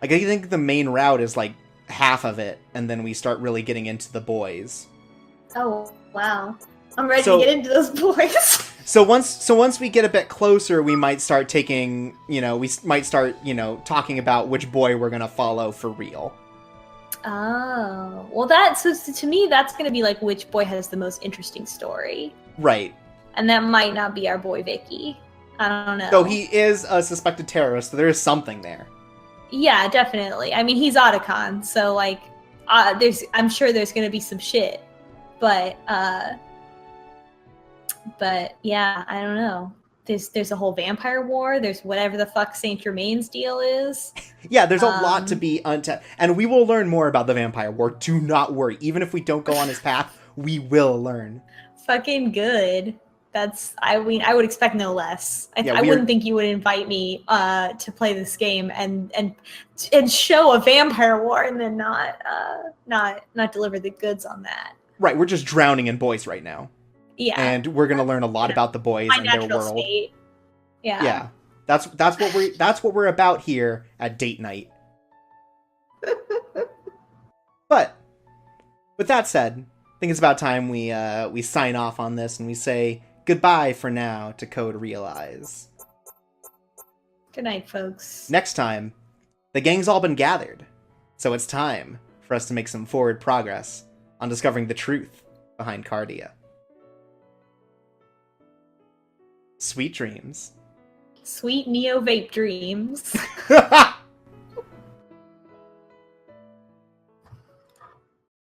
Like I think the main route is like half of it, and then we start really getting into the boys. Oh wow, I'm ready So- to get into those boys. So once we get a bit closer, we might start taking, talking about which boy we're gonna follow for real. Oh well, so to me that's going to be like which boy has the most interesting story, Right. and that might not be our boy Vicky. I don't know. So he is a suspected terrorist, so there is something there. Yeah, definitely. I mean, he's Otacon, so like, I'm sure there's going to be some shit, but yeah, I don't know. There's a whole vampire war. There's whatever the fuck Saint Germain's deal is. Yeah, there's a lot to be untapped, and we will learn more about the vampire war. Do not worry. Even if we don't go on his path, we will learn. Fucking good. I mean, I would expect no less. I wouldn't think you would invite me to play this game and show a vampire war and then not deliver the goods on that. Right, we're just drowning in boys right now. Yeah. And we're gonna learn a lot about the boys My and their natural world. state. Yeah. Yeah. That's what we're about here at Date Night. But with that said, I think it's about time we sign off on this and we say goodbye for now to Code Realize. Good night, folks. Next time, the gang's all been gathered, so it's time for us to make some forward progress on discovering the truth behind Cardia. Sweet dreams. Sweet neo vape dreams.